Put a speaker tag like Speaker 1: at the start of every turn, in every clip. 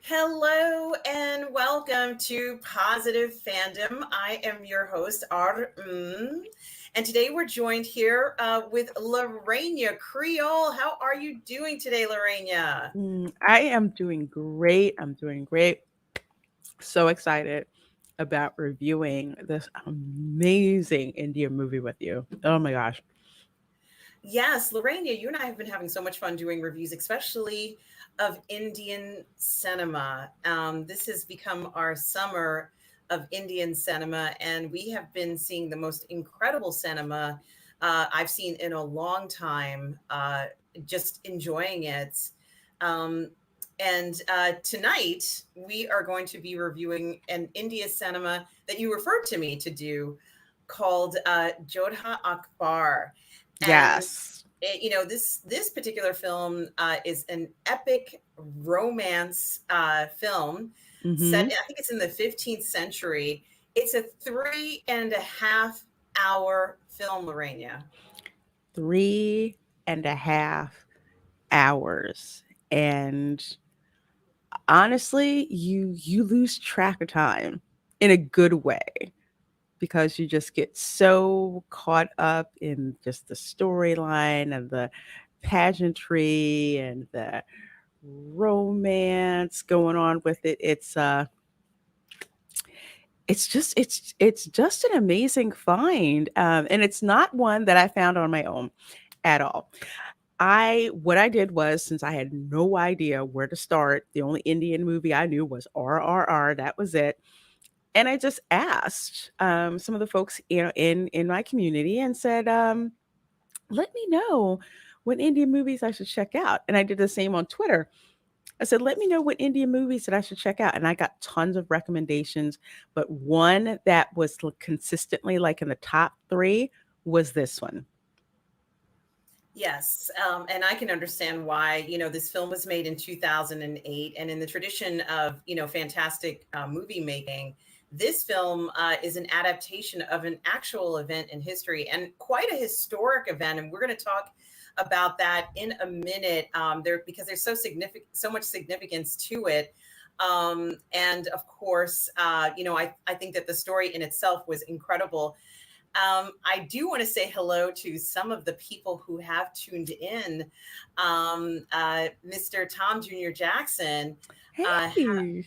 Speaker 1: Hello and welcome to Positive Fandom. I am your host, and today we're joined here with Lorena Creole. How are you doing today, Lorena?
Speaker 2: I am doing great. I'm doing great. So excited about reviewing this amazing Indian movie with you. Oh my gosh.
Speaker 1: Yes, Lorena, you and I have been having so much fun doing reviews, especially of Indian cinema. This has become our summer of Indian cinema, and we have been seeing the most incredible cinema I've seen in a long time, just enjoying it. Um, and tonight, we are going to be reviewing an India cinema that you referred to me to do called Jodhaa Akbar. And
Speaker 2: Yes.
Speaker 1: this particular film is an epic romance film set.
Speaker 2: Mm-hmm.
Speaker 1: I think it's in the 15th century. It's a 3.5 hour film, Lorena.
Speaker 2: 3.5 hours. And honestly, you lose track of time in a good way because you just get so caught up in just the storyline and the pageantry and the romance going on with it. It's just an amazing find, and it's not one that I found on my own at all. I What I did was, since I had no idea where to start, the only Indian movie I knew was RRR. That was it. And I just asked some of the folks, in my community, and said, "Let me know what Indian movies I should check out." And I did the same on Twitter. I said, "Let me know what Indian movies that I should check out." And I got tons of recommendations, but one that was consistently like in the top three was this one.
Speaker 1: Yes, and I can understand why. This film was made in 2008, and in the tradition of fantastic movie making, this film is an adaptation of an actual event in history and quite a historic event. And we're going to talk about that in a minute. Because there's so much significance to it. And of course, I think that the story in itself was incredible. I do want to say hello to some of the people who have tuned in. Mr. Tom Jr. Jackson. Uh,
Speaker 2: Hey,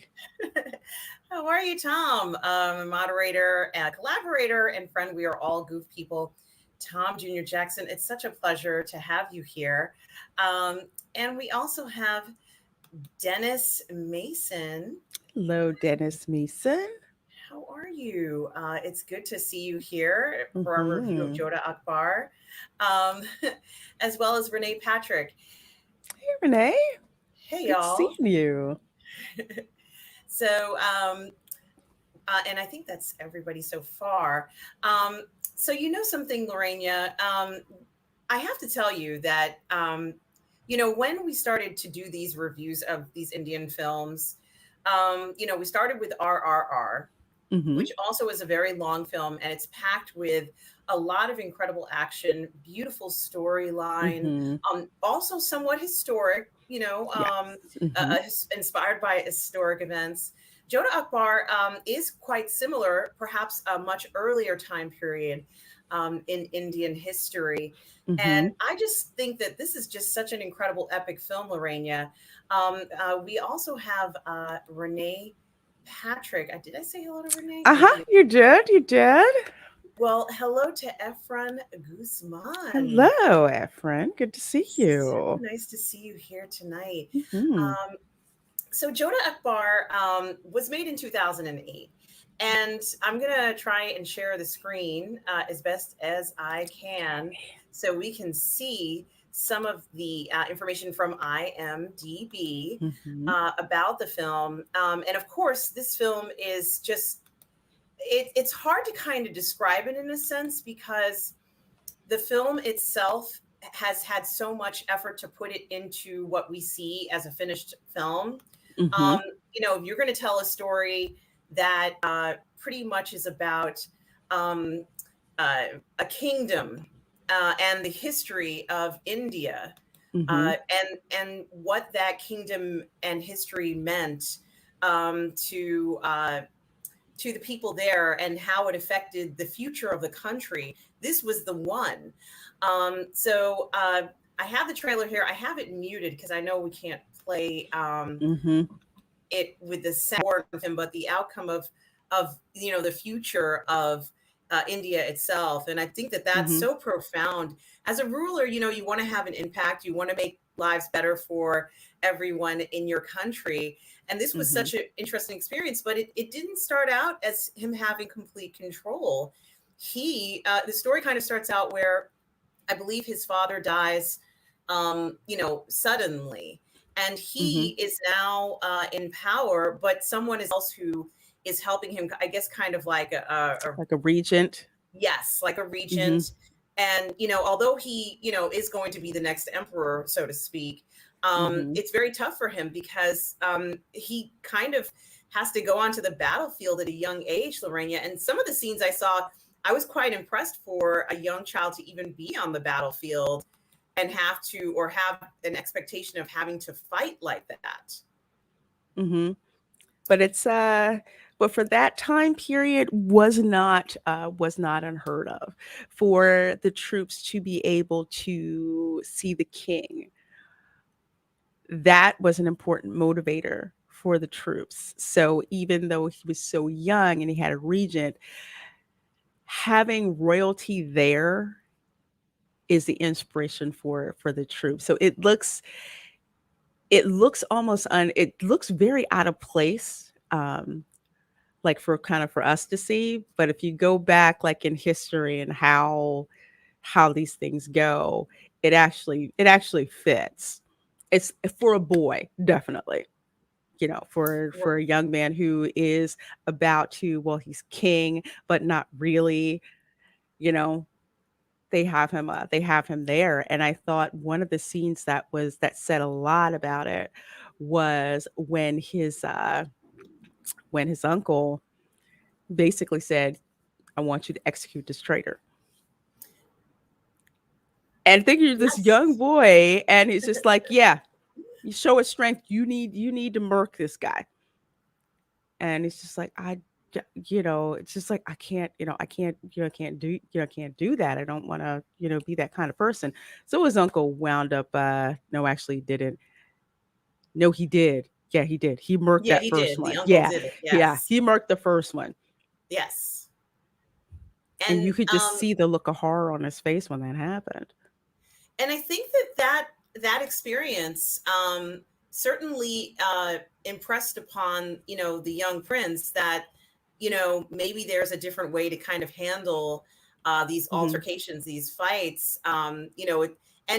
Speaker 1: how are you, Tom? Moderator, collaborator, and friend. We are all goof people. Tom Jr. Jackson, it's such a pleasure to have you here. Um, and we also have Dennis Mason.
Speaker 2: hello, Dennis Mason.
Speaker 1: How are you? It's good to see you here for our review of
Speaker 2: Mm-hmm.
Speaker 1: Jodhaa Akbar, um, as well as Renee Patrick.
Speaker 2: Hey, Renee.
Speaker 1: Hey,
Speaker 2: Good seeing
Speaker 1: y'all.
Speaker 2: you.
Speaker 1: So, and I think that's everybody so far. So, something, Lorena, I have to tell you that, when we started to do these reviews of these Indian films, we started with RRR,
Speaker 2: Mm-hmm.
Speaker 1: which also is a very long film, and it's packed with a lot of incredible action, beautiful storyline,
Speaker 2: Mm-hmm.
Speaker 1: also somewhat historic,
Speaker 2: Yes. Mm-hmm.
Speaker 1: inspired by historic events. Jodha Akbar is quite similar, perhaps a much earlier time period in Indian history.
Speaker 2: Mm-hmm.
Speaker 1: And I just think that this is just such an incredible epic film, Lorena. We also have Renee Patrick. Did I say hello to Renee? I
Speaker 2: Uh-huh.
Speaker 1: did.
Speaker 2: You did. You did.
Speaker 1: Well, hello to Efren Guzman.
Speaker 2: Hello, Efren. Good to see
Speaker 1: So
Speaker 2: you.
Speaker 1: nice to see you here tonight.
Speaker 2: Mm-hmm.
Speaker 1: Um, so Jodha Akbar was made in 2008. And I'm going to try and share the screen as best as I can so we can see some of the information from IMDb
Speaker 2: Mm-hmm.
Speaker 1: about the film. And of course, this film is just it's hard to kind of describe it in a sense because the film itself has had so much effort to put it into what we see as a finished film.
Speaker 2: Mm-hmm.
Speaker 1: Um, if you're going to tell a story that pretty much is about um, a kingdom and the history of India,
Speaker 2: Mm-hmm.
Speaker 1: and what that kingdom and history meant. to the people there and how it affected the future of the country. This was the one. So I have the trailer here. I have it muted because I know we can't play
Speaker 2: Mhm.
Speaker 1: it with the sound of him, but the outcome of the future of India itself. And I think that that's
Speaker 2: Mhm.
Speaker 1: so profound. As a ruler, you want to have an impact. You want to make lives better for everyone in your country. And this was
Speaker 2: Mhm.
Speaker 1: such an interesting experience, but it didn't start out as him having complete control. The story kind of starts out where I believe his father dies, suddenly, and
Speaker 2: Mhm.
Speaker 1: he is now in power. But someone is else who is helping him. I guess kind of like a
Speaker 2: Like a regent.
Speaker 1: yes, like a
Speaker 2: Mhm.
Speaker 1: regent. And although he is going to be the next emperor, so to speak,
Speaker 2: Mhm.
Speaker 1: it's very tough for him because he kind of has to go onto the battlefield at a young age, Lorena. And some of the scenes I saw, I was quite impressed for a young child to even be on the battlefield and have to, or have an expectation of having to fight like that.
Speaker 2: Mhm. But but for that time period was not unheard of for the troops to be able to see the king. That was an important motivator for the troops. So even though he was so young and he had a regent, having royalty there is the inspiration for the troops. So it looks almost it looks very out of place, like for kind of for us to see. But if you go back like in history and how these things go, it actually fits. It's for a boy, definitely. For a young man who is about to, well, he's king, but not really, you know, they have him there. And I thought one of the scenes that said a lot about it was when his uncle basically said, I want you to execute this traitor. And think you're this young
Speaker 1: Yes.
Speaker 2: boy, and he's just like, yeah, you show his strength. You need to murk this guy. And it's just like, it's just like, I can't, I can't do, I can't do that. I don't want to, be that kind of person. So his uncle wound up, no, actually he didn't. No, he did. Yeah, he did. He murked
Speaker 1: Yeah,
Speaker 2: that
Speaker 1: he
Speaker 2: first
Speaker 1: did. The
Speaker 2: one.
Speaker 1: uncle
Speaker 2: Yeah,
Speaker 1: did it.
Speaker 2: yeah,
Speaker 1: Yes.
Speaker 2: he murked the first one.
Speaker 1: Yes.
Speaker 2: And
Speaker 1: And
Speaker 2: you could just see the look of horror on his face when that happened.
Speaker 1: and I think that experience certainly impressed upon the young prince that maybe there's a different way to kind of handle these
Speaker 2: Hmm.
Speaker 1: altercations, these fights. And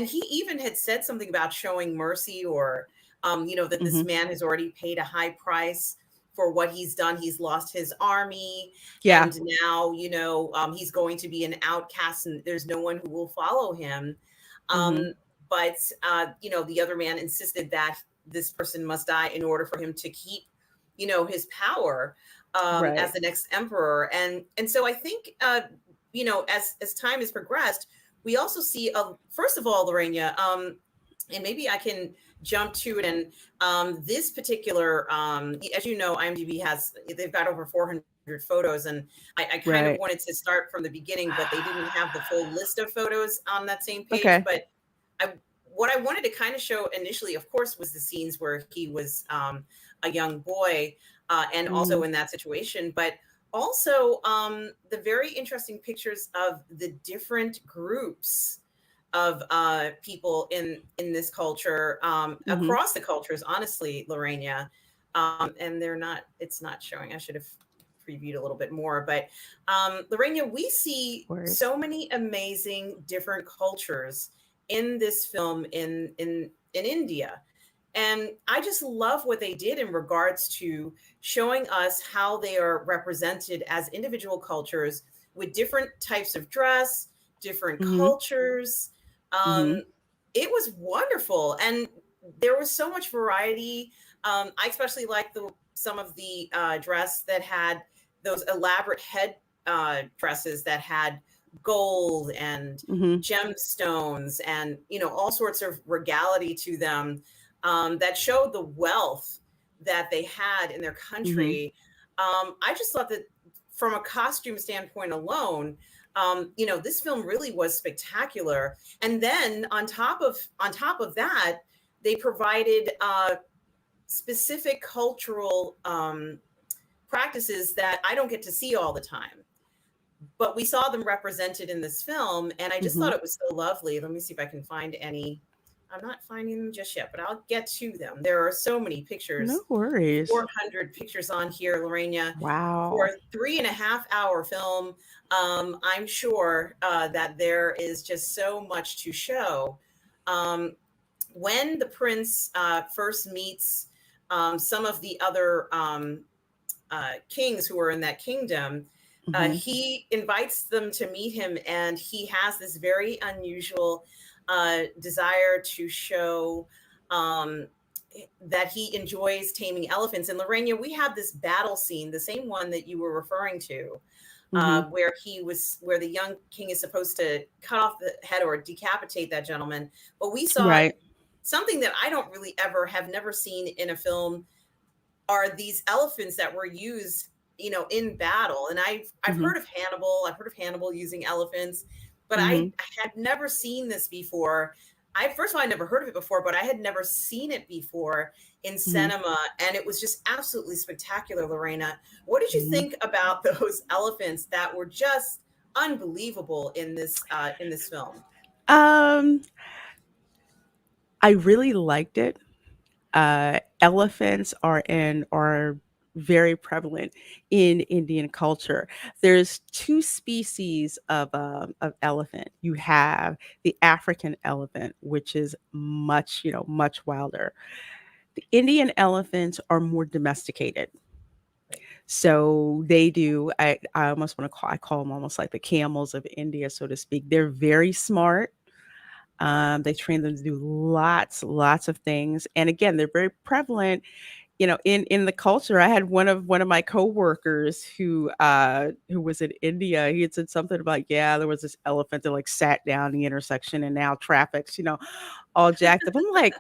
Speaker 1: he even had said something about showing mercy, or that this
Speaker 2: Hmm.
Speaker 1: man has already paid a high price for what he's done. He's lost his army,
Speaker 2: Yeah.
Speaker 1: and now he's going to be an outcast, and there's no one who will follow him.
Speaker 2: Hmm.
Speaker 1: um, but the other man insisted that this person must die in order for him to keep his power as
Speaker 2: Right.
Speaker 1: the next emperor. And so I think as time has progressed, we also see first of all, Lorena, and maybe I can jump to it. And this particular, as you know, IMDb they've got over 400 photos, and I kind of
Speaker 2: Right.
Speaker 1: wanted to start from the beginning, but they didn't have the full list of photos on that same page.
Speaker 2: Okay.
Speaker 1: But I what I wanted to kind of show initially, of course, was the scenes where he was a young boy, and also
Speaker 2: Hmm.
Speaker 1: in that situation, but also the very interesting pictures of the different groups of people in this culture,
Speaker 2: Hmm.
Speaker 1: across the cultures. Honestly, Lorena, and they're not. It's not showing. I should have previewed a little bit more, but Lorena, we see
Speaker 2: Words.
Speaker 1: so many amazing different cultures in this film in India. And I just love what they did in regards to showing us how they are represented as individual cultures with different types of dress, different
Speaker 2: Hmm.
Speaker 1: cultures.
Speaker 2: Hmm.
Speaker 1: Um, it was wonderful, and there was so much variety. I especially liked the some of the dress that had those elaborate head dresses that had gold and
Speaker 2: Hmm.
Speaker 1: gemstones and all sorts of regality to them, that showed the wealth that they had in their
Speaker 2: Mhm.
Speaker 1: country. I just thought that from a costume standpoint alone, this film really was spectacular. And then on top of that, they provided specific cultural practices that I don't get to see all the time, but we saw them represented in this film, and I just thought
Speaker 2: Mhm.
Speaker 1: it was so lovely. Let me see if I can find any. I'm not finding them just yet, but I'll get to them. There are so many pictures,
Speaker 2: No worries.
Speaker 1: 400 pictures on here, Lorena, for
Speaker 2: Wow.
Speaker 1: a 3.5 hour film. I'm sure that there is just so much to show. Um, when the prince first meets some of the other kings who are in that kingdom,
Speaker 2: Mhm.
Speaker 1: he invites them to meet him, and he has this very unusual desire to show um, that he enjoys taming elephants. And Lorena, we have this battle scene, the same one that you were referring to,
Speaker 2: Mhm.
Speaker 1: where the young king is supposed to cut off the head or decapitate that gentleman. But we saw
Speaker 2: Right.
Speaker 1: something that I don't really ever have never seen in a film, are these elephants that were used, in battle. And I've
Speaker 2: Mhm.
Speaker 1: heard of Hannibal. I've heard of Hannibal using elephants, but I
Speaker 2: Mhm.
Speaker 1: had never seen this before. I first of all, I never heard of it before, but I had never seen it before in
Speaker 2: Mhm.
Speaker 1: cinema, and it was just absolutely spectacular. Lorena, what did you
Speaker 2: Mhm.
Speaker 1: think about those elephants that were just unbelievable in this film?
Speaker 2: Um, I really liked it. Elephants are very prevalent in Indian culture. There's two species of elephant. You have the African elephant, which is much, much wilder. The Indian elephants are more domesticated.
Speaker 1: Right.
Speaker 2: So they do. I almost want to call. I call them almost like the camels of India, so to speak. They're very smart. They train them to do lots of things, and again, they're very prevalent. In the culture. I had one of my coworkers who was in India. He had said something about, yeah, there was this elephant that like sat down the intersection and now traffic's all jacked up. I'm like,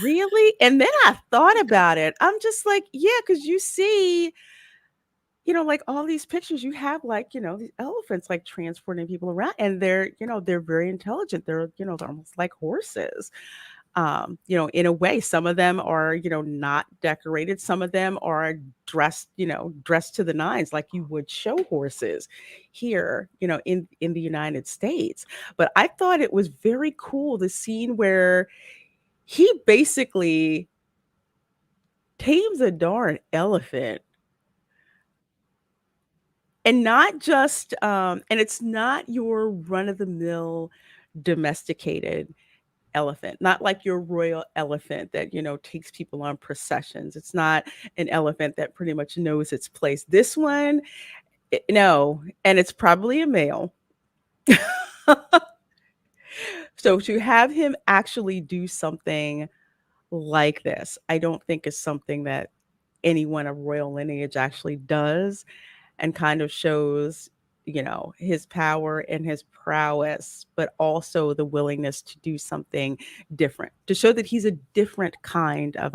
Speaker 2: really? And then I thought about it. I'm just like, yeah, because you see like all these pictures you have, like, these elephants like transporting people around, and they're very intelligent. They're almost like horses. In a way, some of them are, not decorated. Some of them are dressed to the nines, like you would show horses here, in the United States. But I thought it was very cool, the scene where he basically tames a darn elephant. And not just, and it's not your run of the mill domesticated elephant, not like your royal elephant that, takes people on processions. It's not an elephant that pretty much knows its place. This one, no, and it's probably a male. So to have him actually do something like this, I don't think is something that anyone of royal lineage actually does, and kind of shows his power and his prowess, but also the willingness to do something different, to show that he's a different kind of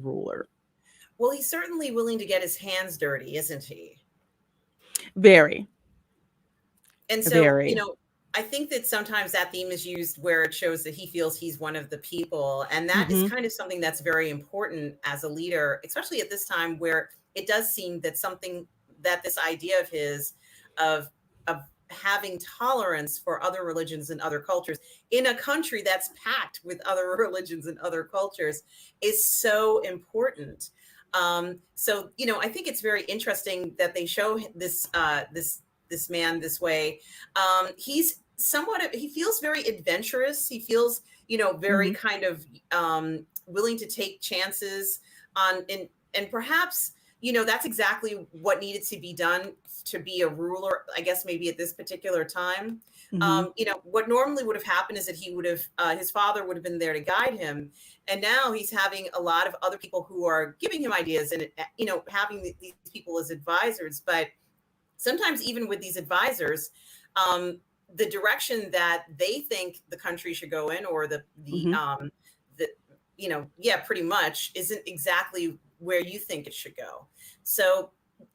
Speaker 2: ruler.
Speaker 1: Well, he's certainly willing to get his hands dirty, isn't he?
Speaker 2: Very,
Speaker 1: And so,
Speaker 2: very.
Speaker 1: I think that sometimes that theme is used where it shows that he feels he's one of the people. And that is
Speaker 2: Mhm.
Speaker 1: kind of something that's very important as a leader, especially at this time where it does seem that this idea of his, of, of having tolerance for other religions and other cultures in a country that's packed with other religions and other cultures is so important. So, I think it's very interesting that they show this man this way. He feels very adventurous. He feels, very
Speaker 2: Mhm.
Speaker 1: kind of willing to take chances and perhaps, that's exactly what needed to be done to be a ruler, I guess, maybe at this particular time.
Speaker 2: Mhm.
Speaker 1: What normally would have happened is that his father would have been there to guide him. And now he's having a lot of other people who are giving him ideas and, having these people as advisors. But sometimes even with these advisors, the direction that they think the country should go in, or the
Speaker 2: Mhm.
Speaker 1: yeah, pretty much isn't exactly where you think it should go. So,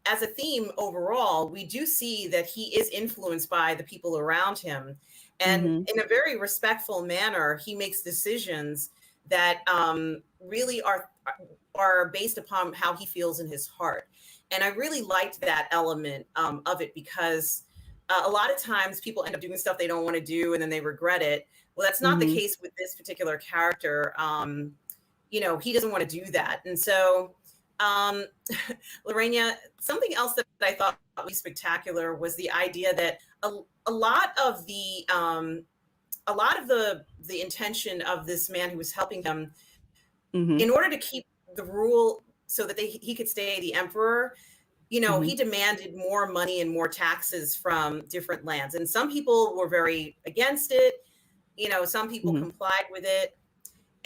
Speaker 1: as a theme overall, we do see that he is influenced by the people around him. And
Speaker 2: Mhm.
Speaker 1: in a very respectful manner, he makes decisions that really are based upon how he feels in his heart. And I really liked that element of it because a lot of times people end up doing stuff they don't want to do and then they regret it. Well, that's not the
Speaker 2: Mhm.
Speaker 1: case with this particular character. He doesn't want to do that. And so, um, Lorena, something else that I thought was spectacular was the idea that a lot of the intention of this man who was helping him in
Speaker 2: Mhm.
Speaker 1: order to keep the rule so that he could stay the emperor. He
Speaker 2: Mhm.
Speaker 1: demanded more money and more taxes from different lands, and some people were very against it. Some people
Speaker 2: Mhm.
Speaker 1: complied with it.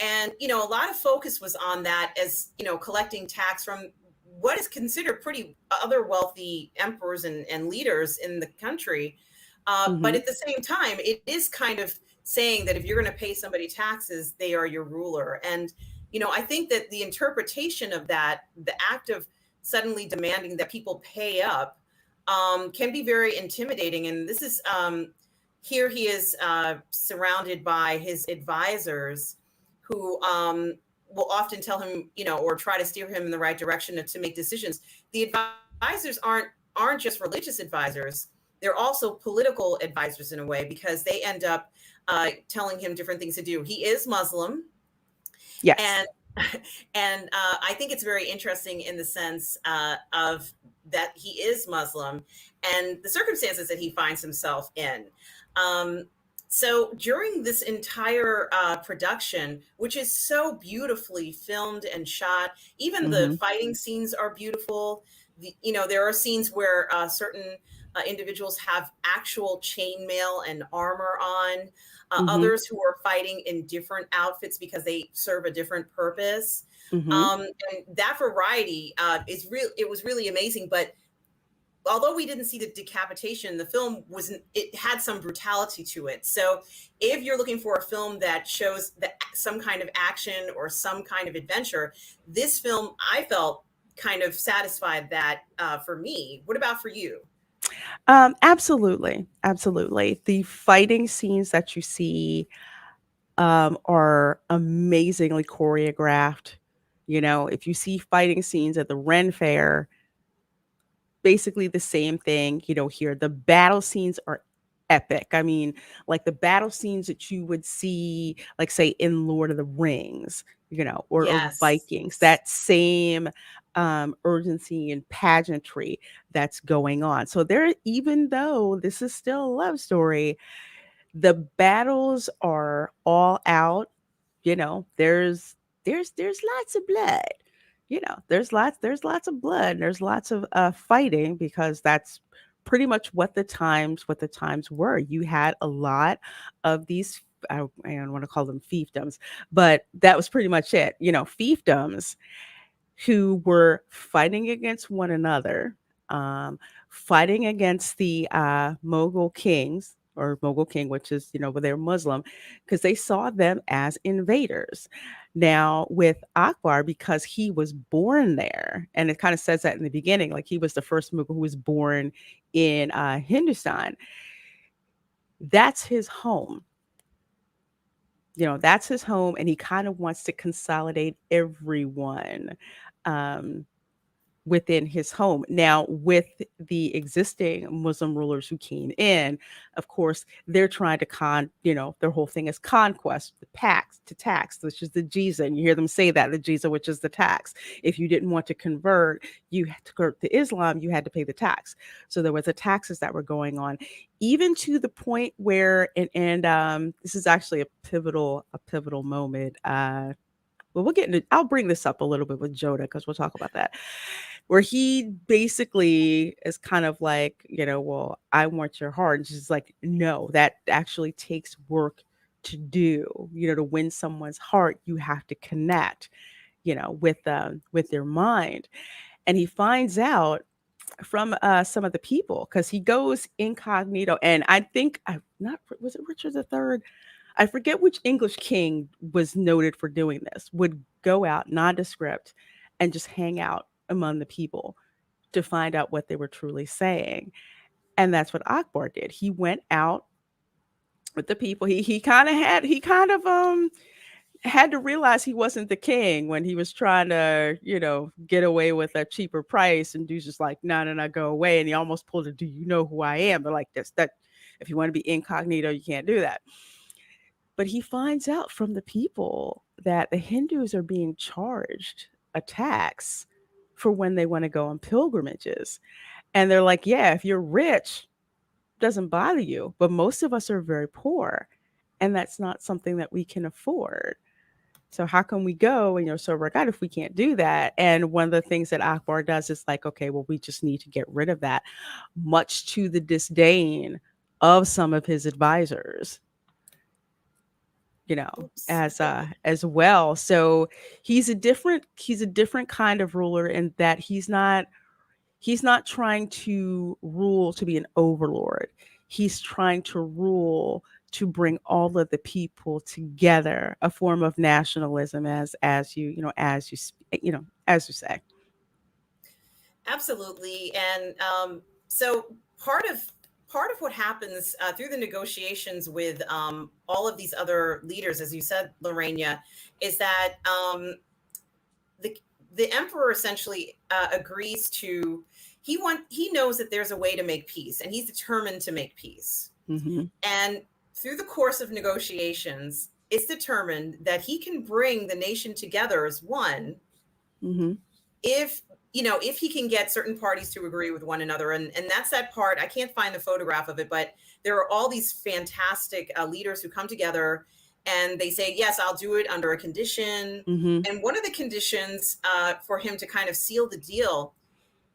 Speaker 1: And, a lot of focus was on that as, collecting tax from what is considered pretty other wealthy emperors and leaders in the country. But
Speaker 2: Mhm.
Speaker 1: at the same time, it is kind of saying that if you're going to pay somebody taxes, they are your ruler. And, I think that the interpretation of that, the act of suddenly demanding that people pay up, can be very intimidating. And this is here he is surrounded by his advisors who will often tell him, or try to steer him in the right direction to make decisions. The advisors aren't just religious advisors; they're also political advisors in a way because they end up telling him different things to do. He is Muslim,
Speaker 2: Yes.
Speaker 1: and I think it's very interesting in the sense of that he is Muslim and the circumstances that he finds himself in. Um, so during this entire production, which is so beautifully filmed and shot, even the
Speaker 2: Mhm.
Speaker 1: fighting scenes are beautiful. There are scenes where certain individuals have actual chainmail and armor on,
Speaker 2: Mhm.
Speaker 1: others who are fighting in different outfits because they serve a different purpose.
Speaker 2: Mhm.
Speaker 1: And that variety is real. It was really amazing. But although we didn't see the decapitation, the film wasn't. It had some brutality to it. So if you're looking for a film that shows that some kind of action or some kind of adventure, this film I felt kind of satisfied that for me. What about for you?
Speaker 2: Absolutely, absolutely. The fighting scenes that you see, are amazingly choreographed. If you see fighting scenes at the Ren Fair, basically the same thing, here. The battle scenes are epic. I mean, like the battle scenes that you would see, like say in Lord of the Rings, or
Speaker 1: Yes.
Speaker 2: Vikings, that same urgency and pageantry that's going on. So there, even though this is still a love story, the battles are all out. There's lots of blood. There's lots of blood, and there's lots of fighting, because that's pretty much what the times were. You had a lot of these, I don't want to call them fiefdoms, but that was pretty much it. Fiefdoms who were fighting against one another, um, fighting against the Mogul kings, or Mogul king, which is, where they're Muslim, because they saw them as invaders. Now, with Akbar, because he was born there, and it kind of says that in the beginning, like he was the first Mughal who was born in Hindustan, that's his home. That's his home, and he kind of wants to consolidate everyone. Um, Within his home. Now, with the existing Muslim rulers who came in, of course, they're trying to their whole thing is conquest, the tax, which is the jiza. And you hear them say that, the jiza, which is the tax. If you didn't want to convert, you had to convert to Islam, you had to pay the tax. So there was the taxes that were going on, even to the point where, and this is actually a pivotal moment. Well, we'll get into. I'll bring this up a little bit with Joda, because we'll talk about that, where he basically is kind of like, well, I want your heart. And she's like, no, that actually takes work to do. To win someone's heart, you have to connect, with their mind. And he finds out from some of the people, because he goes incognito. And I think, I not was it Richard the Third? I forget which English king was noted for doing this, would go out nondescript and just hang out among the people to find out what they were truly saying. And that's what Akbar did. He went out with the people. He had to realize he wasn't the king when he was trying to, get away with a cheaper price, and dude's just like, no, no, no, go away. And he almost pulled a, do you know who I am? But like this, that if you want to be incognito, you can't do that. But he finds out from the people that the Hindus are being charged a tax for when they want to go on pilgrimages. And they're like, yeah, if you're rich, doesn't bother you. But most of us are very poor. And that's not something that we can afford. So how can we go and serve our God if we can't do that? And one of the things that Akbar does is like, okay, well, we just need to get rid of that, much to the disdain of some of his advisors,
Speaker 1: Oops.
Speaker 2: as well. So he's a different kind of ruler in that he's not trying to rule to be an overlord. He's trying to rule to bring all of the people together, a form of nationalism, as you say.
Speaker 1: Absolutely. And so part of part of what happens through the negotiations with all of these other leaders, as you said, Lorena, is that the the emperor essentially agrees to he knows that there's a way to make peace, and he's determined to make peace.
Speaker 2: Mm-hmm.
Speaker 1: And through the course of negotiations, it's determined that he can bring the nation together as one
Speaker 2: Mm-hmm.
Speaker 1: if if he can get certain parties to agree with one another. And that's that part. I can't find the photograph of it, but there are all these fantastic leaders who come together, and they say, yes, I'll do it under a condition.
Speaker 2: Mm-hmm.
Speaker 1: And one of the conditions for him to kind of seal the deal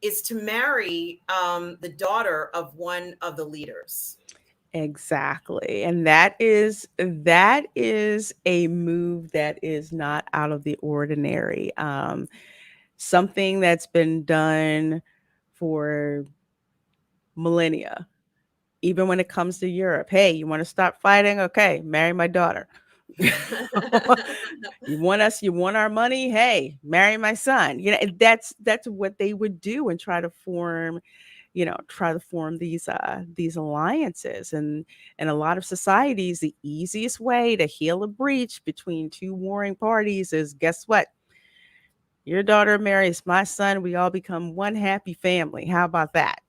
Speaker 1: is to marry the daughter of one of the leaders.
Speaker 2: Exactly. And that is a move that is not out of the ordinary. Something that's been done for millennia, even when it comes to Europe. Hey, you want to stop fighting? Okay, marry my daughter. You want our money? Hey, marry my son. That's what they would do and try to form these alliances. And in a lot of societies, the easiest way to heal a breach between two warring parties is, guess what? Your daughter marries my son, we all become one happy family. How about that?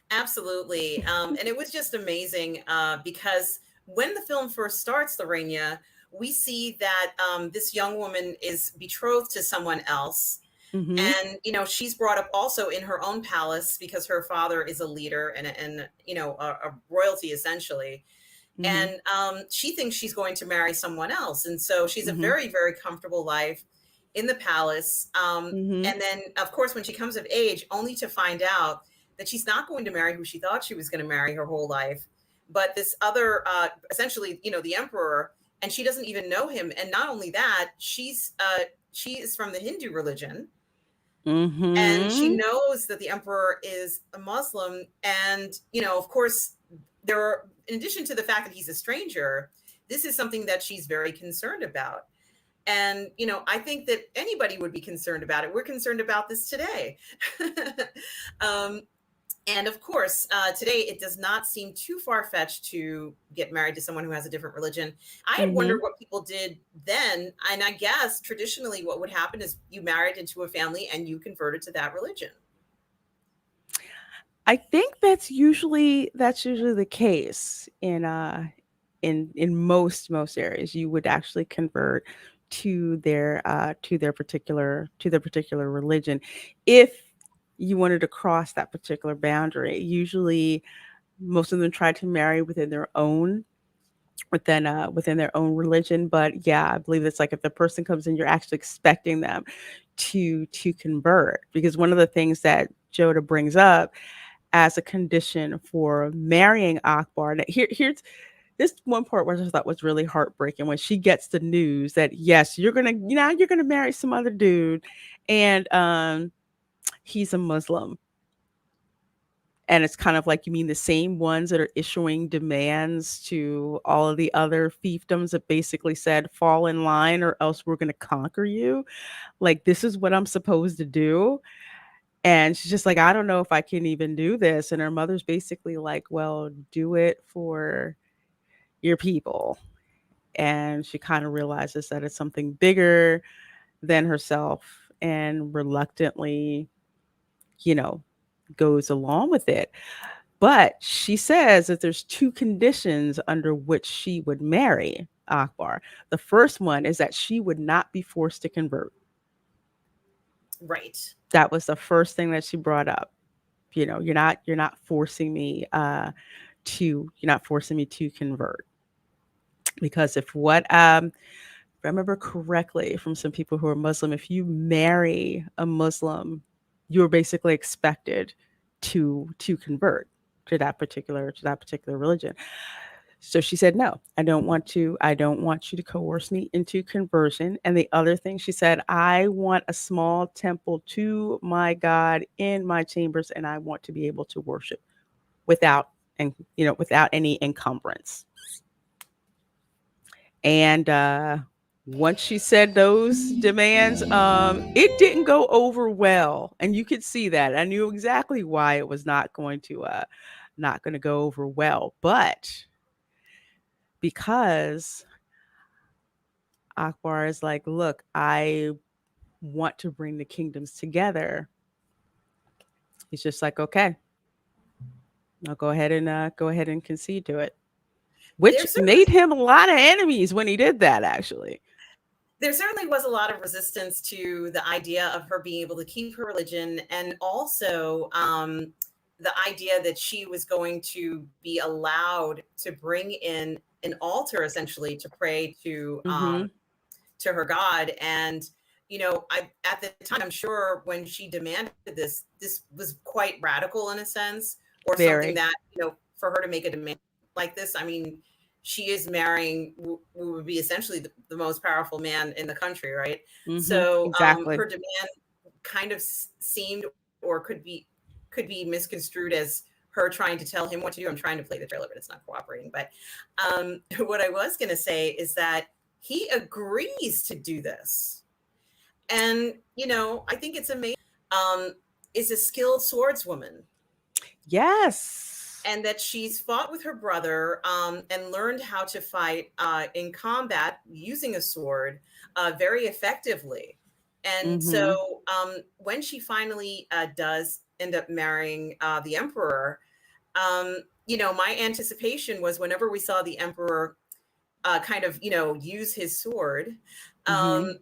Speaker 1: Absolutely. And it was just amazing because when the film first starts, Lorena, we see that this young woman is betrothed to someone else.
Speaker 2: Mhm.
Speaker 1: And, she's brought up also in her own palace because her father is a leader and a royalty essentially.
Speaker 2: Mhm.
Speaker 1: And she thinks she's going to marry someone else. And so she's a
Speaker 2: Mhm.
Speaker 1: very, very comfortable life in the palace.
Speaker 2: Mhm.
Speaker 1: And then, of course, when she comes of age, only to find out that she's not going to marry who she thought she was going to marry her whole life, but this other, essentially, the emperor, and she doesn't even know him. And not only that, she is from the Hindu religion, and she
Speaker 2: Mhm.
Speaker 1: knows that the emperor is a Muslim. And of course, in addition to the fact that he's a stranger, this is something that she's very concerned about. And I think that anybody would be concerned about it. We're concerned about this today. um, and of course, today it does not seem too far fetched to get married to someone who has a different religion. I had wondered
Speaker 2: Mhm.
Speaker 1: what people did then. And I guess traditionally, what would happen is you married into a family and you converted to that religion.
Speaker 2: I think that's usually the case in most areas. You would actually convert to their particular religion if you wanted to cross that particular boundary. Usually, most of them try to marry within their own religion. But yeah, I believe it's like if the person comes in, you're actually expecting them to convert, because one of the things that Joda brings up as a condition for marrying Akbar. Here's this one part where I just thought was really heartbreaking, when she gets the news that, yes, you're gonna marry some other dude, and he's a Muslim. And it's kind of like, you mean the same ones that are issuing demands to all of the other fiefdoms that basically said, fall in line or else we're going to conquer you? Like, this is what I'm supposed to do? And she's just like, I don't know if I can even do this. And her mother's basically like, well, do it for your people. And she kind of realizes that it's something bigger than herself and reluctantly, you know, goes along with it. But she says that there's two conditions under which she would marry Akbar. The first one is that she would not be forced to convert.
Speaker 1: Right.
Speaker 2: That was the first thing that she brought up. You're not forcing me you're not forcing me to convert. Because if I remember correctly from some people who are Muslim, if you marry a Muslim, you're basically expected to convert to that particular religion. So she said, "No, I don't want you to coerce me into conversion." And the other thing she said, "I want a small temple to my God in my chambers, and I want to be able to worship without without any encumbrance." And once she said those demands, it didn't go over well, and you could see that. I knew exactly why it was not going to go over well, but because Akbar is like, look, I want to bring the kingdoms together. He's just like, okay, I'll go ahead and concede to it, which
Speaker 1: There certainly
Speaker 2: made him a lot of enemies when he did that. Actually.
Speaker 1: there certainly was a lot of resistance to the idea of her being able to keep her religion, and also the idea that she was going to be allowed to bring in an altar essentially to pray
Speaker 2: Mm-hmm.
Speaker 1: to her God. And I at the time, I'm sure when she demanded this was quite radical in a sense, or something
Speaker 2: Very.
Speaker 1: that for her to make a demand like this. I mean, she is marrying who would be essentially the most powerful man in the country, right?
Speaker 2: Mm-hmm.
Speaker 1: So
Speaker 2: Exactly.
Speaker 1: her demand kind of seemed, or could be misconstrued as her trying to tell him what to do. I'm trying to play the trailer, but it's not cooperating. But what I was going to say is that he agrees to do this. And, I think it's amazing is a skilled swordswoman,
Speaker 2: Yes.
Speaker 1: and that she's fought with her brother and learned how to fight in combat using a sword very effectively. And
Speaker 2: Mm-hmm.
Speaker 1: so when she finally does end up marrying the emperor, um, my anticipation was whenever we saw the emperor kind of, use his sword.
Speaker 2: Mm-hmm.
Speaker 1: Um,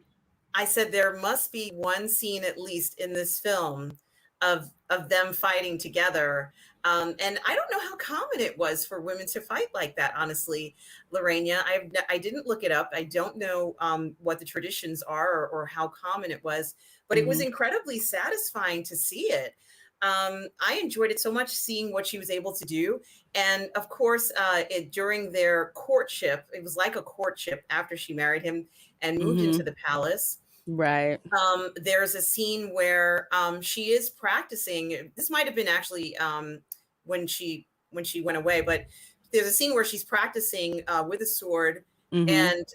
Speaker 1: I said there must be one scene at least in this film of them fighting together. And I don't know how common it was for women to fight like that. Honestly, Lorena, I didn't look it up. I don't know what the traditions are, or how common it was, but it was
Speaker 2: Mm-hmm.
Speaker 1: incredibly satisfying to see it. I enjoyed it so much, seeing what she was able to do. And of course, during their courtship, it was like a courtship after she married him and moved into
Speaker 2: Mm-hmm.
Speaker 1: the palace.
Speaker 2: Right.
Speaker 1: There's a scene where she is practicing. This might have been actually when she went away, but there's a scene where she's practicing with a sword,
Speaker 2: Mm-hmm.
Speaker 1: and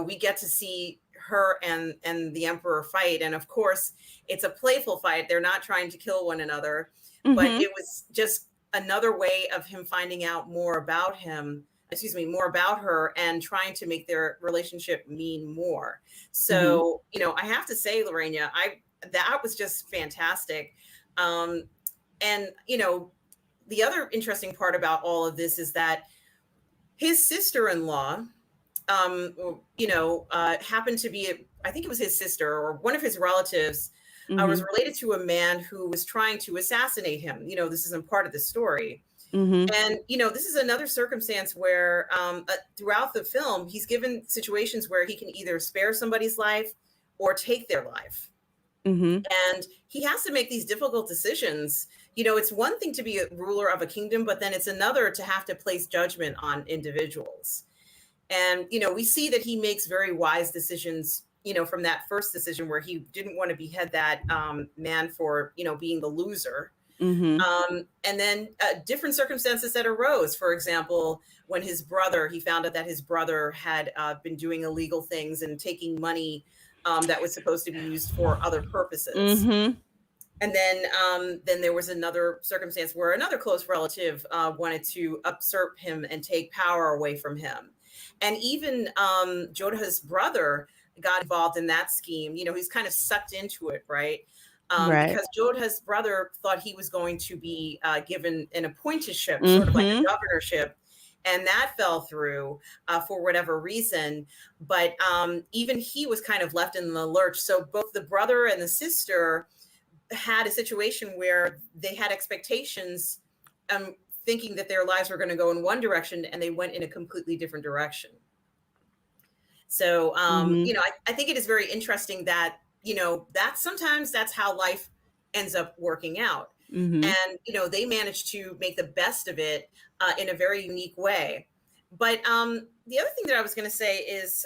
Speaker 1: we get to see her and the emperor fight. And of course, it's a playful fight. They're not trying to kill one another, but
Speaker 2: Mm-hmm.
Speaker 1: it was just another way of him finding out more about him. Excuse me, more about her, and trying to make their relationship mean more.
Speaker 2: Mm-hmm.
Speaker 1: So, I have to say, Lorena, I that was just fantastic. Um, and the other interesting part about all of this is that his sister-in-law, happened to be, I think it was his sister or one of his relatives, was
Speaker 2: Mm-hmm.
Speaker 1: related to a man who was trying to assassinate him. This isn't part of the story.
Speaker 2: Mm-hmm.
Speaker 1: And this is another circumstance where throughout the film, he's given situations where he can either spare somebody's life or take their life.
Speaker 2: Mm-hmm.
Speaker 1: And he has to make these difficult decisions. It's one thing to be a ruler of a kingdom, but then it's another to have to place judgment on individuals. And we see that he makes very wise decisions, from that first decision where he didn't want to behead that man for being the loser.
Speaker 2: Mhm.
Speaker 1: And then different circumstances that arose. For example, when he found out that his brother had been doing illegal things and taking money that was supposed to be used for other purposes.
Speaker 2: Mhm.
Speaker 1: And then there was another circumstance where another close relative wanted to usurp him and take power away from him. And even Jodha's brother got involved in that scheme. He's kind of sucked into it, right?
Speaker 2: Right.
Speaker 1: Because Jodha's brother thought he was going to be given an apprenticeship, sort of like
Speaker 2: Mhm.
Speaker 1: a governorship, and that fell through for whatever reason. But even he was kind of left in the lurch. So both the brother and the sister had a situation where they had expectations, thinking that their lives were going to go in one direction, and they went in a completely different direction. So,
Speaker 2: Mhm.
Speaker 1: I think it is very interesting that, that sometimes that's how life ends up working out.
Speaker 2: Mhm.
Speaker 1: And, they managed to make the best of it in a very unique way. But the other thing that I was going to say is,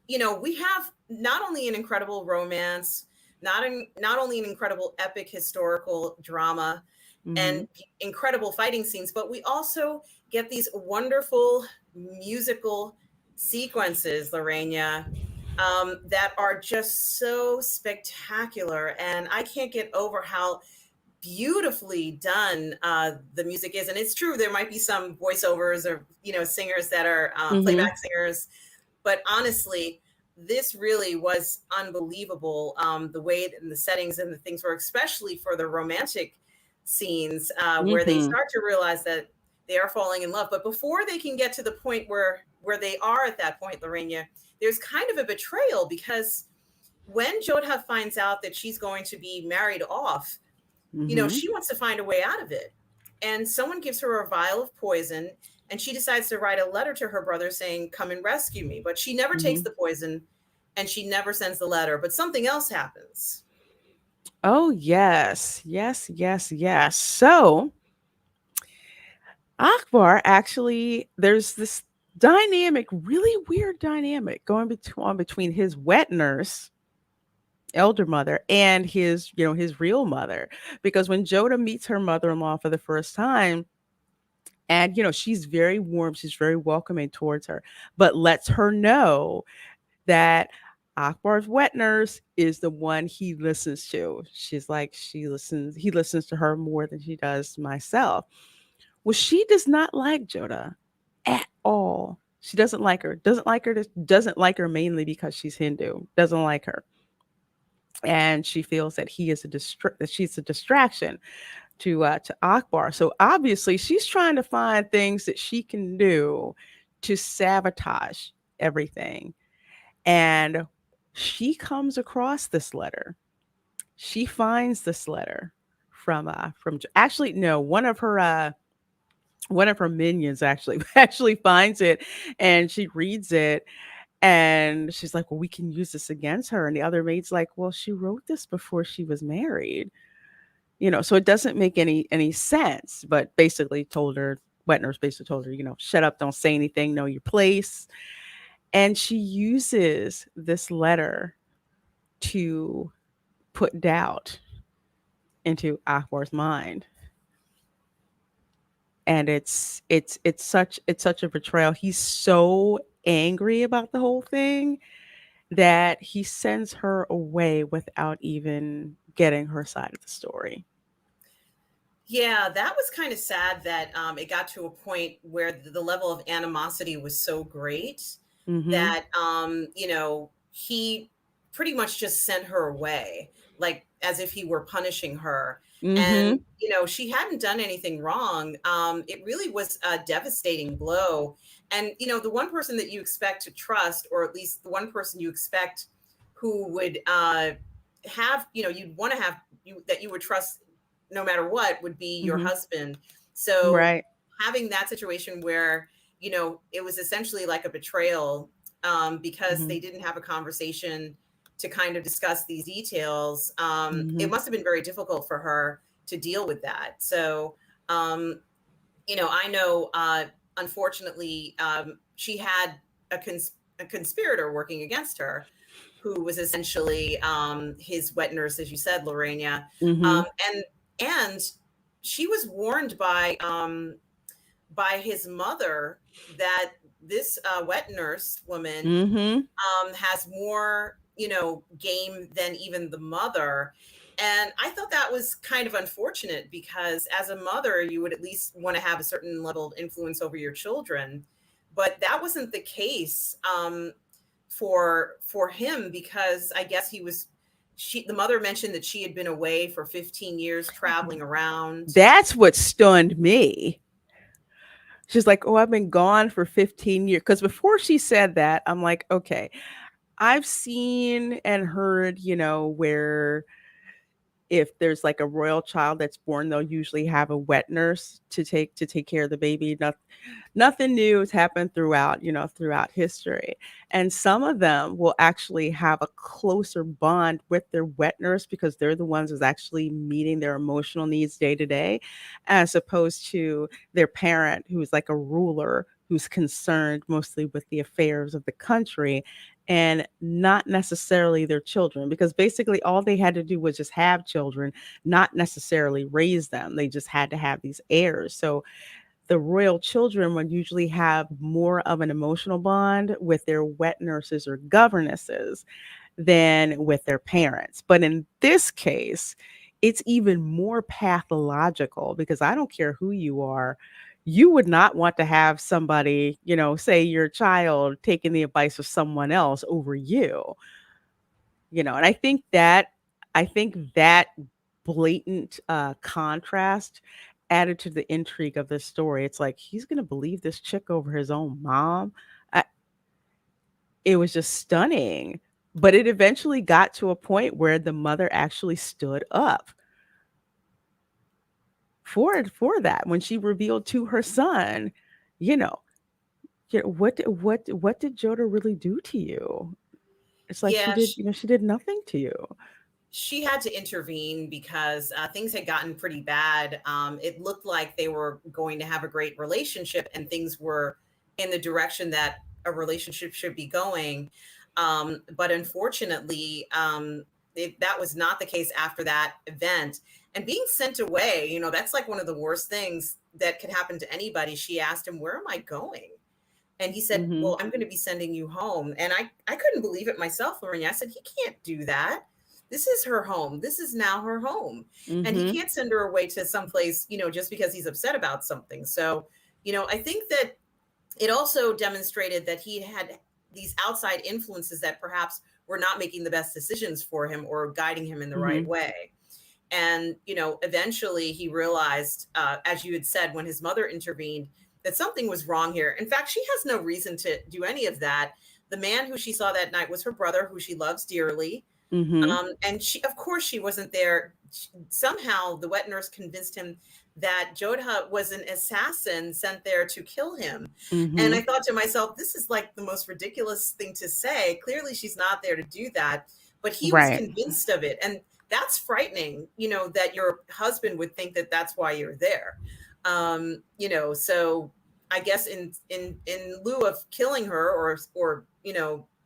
Speaker 1: we have not only an incredible romance, not only an incredible epic historical drama and
Speaker 2: Mhm.
Speaker 1: incredible fighting scenes, but we also get these wonderful musical sequences, Lorena, that are just so spectacular. And I can't get over how beautifully done the music is. And it's true, there might be some voiceovers or, singers that are
Speaker 2: Mhm.
Speaker 1: playback singers, but honestly, this really was unbelievable. The way and the settings and the things were, especially for the romantic scenes where they
Speaker 2: Mhm.
Speaker 1: start to realize that they are falling in love. But before they can get to the point where they are at that point, Lorena, there's kind of a betrayal because when Jodha finds out that she's going to be married off,
Speaker 2: Mhm.
Speaker 1: she wants to find a way out of it. And someone gives her a vial of poison, and she decides to write a letter to her brother saying, "Come and rescue me." But she never takes
Speaker 2: Mhm.
Speaker 1: the poison and she never sends the letter. But something else happens.
Speaker 2: Oh, yes. Yes, yes, yes. So, Akbar actually there's this dynamic, really weird dynamic going between his wet nurse, elder mother, and his real mother. Because when Joda meets her mother-in-law for the first time, and she's very warm, she's very welcoming towards her, but lets her know that Akbar's wet nurse is the one he listens to. She's like, he listens to her more than he does myself. Well, she does not like Joda at all. She doesn't like her. Doesn't like her mainly because she's Hindu. Doesn't like her. And she feels that that she's a distraction to Akbar. So obviously she's trying to find things that she can do to sabotage everything. And she comes across this letter. She finds this letter from actually no, one of her minions actually actually finds it, and she reads it, and she's like, "Well, we can use this against her." And the other maid's like, "Well, she wrote this before she was married." So it doesn't make any sense, but basically told her Wetner's basically told her, "Shut up, don't say anything, know your place." And she uses this letter to put doubt into Akbar's mind. And it's such a betrayal. He's so angry about the whole thing that he sends her away without even getting her side of the story.
Speaker 1: Yeah, that was kind of sad that it got to a point where the level of animosity was so great
Speaker 2: Mhm.
Speaker 1: that he pretty much just sent her away, like as if he were punishing her. And
Speaker 2: Mhm.
Speaker 1: she hadn't done anything wrong. It really was a devastating blow. And the one person that you expect to trust, or at least the one person you expect who would have, you'd want to have that you would trust no matter what, would be your
Speaker 2: Mhm.
Speaker 1: husband. So
Speaker 2: Right.
Speaker 1: having that situation where, it was essentially like a betrayal, because
Speaker 2: Mhm.
Speaker 1: they didn't have a conversation to kind of discuss these details, it
Speaker 2: Mhm.
Speaker 1: must have been very difficult for her to deal with that. So, um, I know, unfortunately, she had a conspirator working against her, who was essentially his wet nurse, as you said, Lorena.
Speaker 2: Mhm.
Speaker 1: And And she was warned by his mother that this wet nurse woman
Speaker 2: Mhm.
Speaker 1: has more, game than even the mother. And I thought that was kind of unfortunate because as a mother, you would at least want to have a certain level of influence over your children. But that wasn't the case for him because I guess the mother mentioned that she had been away for 15 years traveling around.
Speaker 2: That's what stunned me. She's like, "Oh, I've been gone for 15 years." Because before she said that, I'm like, okay, I've seen and heard, where if there's like a royal child that's born, they'll usually have a wet nurse to take care of the baby. Nothing new has happened throughout, throughout history. And some of them will actually have a closer bond with their wet nurse because they're the ones who's actually meeting their emotional needs day to day, as opposed to their parent who's like a ruler who's concerned mostly with the affairs of the country and not necessarily their children, because basically all they had to do was just have children, not necessarily raise them. They just had to have these heirs. So the royal children would usually have more of an emotional bond with their wet nurses or governesses than with their parents. But in this case, it's even more pathological because I don't care who you are. You would not want to have somebody, say your child taking the advice of someone else over you, and I think that blatant contrast added to the intrigue of this story. It's like he's gonna believe this chick over his own mom. I, it was just stunning. But it eventually got to a point where the mother actually stood up for that when she revealed to her son, you know, what did Joda really do to you? It's like she
Speaker 1: Yeah,
Speaker 2: did, she did nothing to you.
Speaker 1: she had to intervene because things had gotten pretty bad. It looked like they were going to have a great relationship and things were in the direction that a relationship should be going. But unfortunately, that was not the case after that event. And being sent away, that's like one of the worst things that could happen to anybody. She asked him, "Where am I going?" And he said,
Speaker 2: Mhm.
Speaker 1: "Well, I'm going to be sending you home." And I couldn't believe it myself, Lorraine. I said, "He can't do that. This is her home. This is now her home. And he
Speaker 2: Mhm.
Speaker 1: can't send her away to someplace, just because he's upset about something." So, I think that it also demonstrated that he had these outside influences that perhaps were not making the best decisions for him or guiding him in the right
Speaker 2: Mhm.
Speaker 1: way. And, eventually he realized, as you had said, when his mother intervened, that something was wrong here. In fact, she has no reason to do any of that. The man who she saw that night was her brother, who she loves dearly.
Speaker 2: Mhm.
Speaker 1: And she, of course, she wasn't there. Somehow, the wet nurse convinced him that Jodha was an assassin sent there to kill him. And I
Speaker 2: Mhm.
Speaker 1: thought to myself, this is like the most ridiculous thing to say. Clearly, she's not there to do that, but he was
Speaker 2: Right.
Speaker 1: convinced of it, and that's frightening. That your husband would think that that's why you're there. So I guess in lieu of killing her, or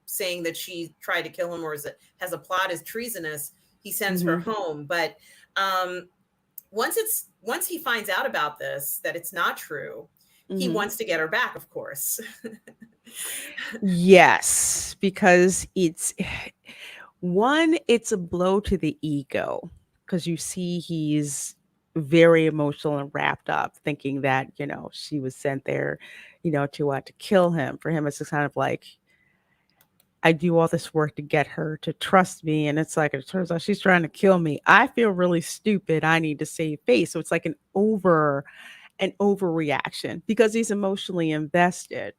Speaker 1: saying that she tried to kill him or has a plot as treasonous, he sends her
Speaker 2: Mhm.
Speaker 1: home. But um, once he finds out about this, that it's not true, he
Speaker 2: Mhm.
Speaker 1: wants to get her back, of course.
Speaker 2: Yes, because it's a blow to the ego because you see he's very emotional and wrapped up, thinking that she was sent there, to kill him. For him, it's just kind of like I do all this work to get her to trust me, and it's like it turns out she's trying to kill me. I feel really stupid. I need to save face. So it's like an overreaction because he's emotionally invested.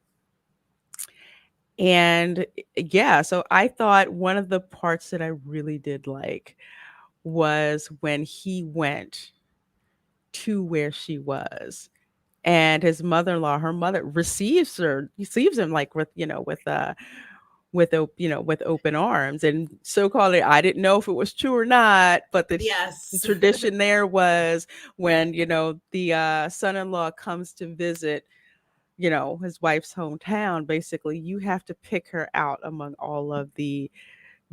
Speaker 2: And yeah, so I thought one of the parts that I really did like was when he went to where she was. And his mother-in-law, her mother receives him like with open arms. And so-called, I didn't know if it was true or not, but the
Speaker 1: Yes.
Speaker 2: tradition there was when, the son-in-law comes to visit, his wife's hometown, basically you have to pick her out among all of the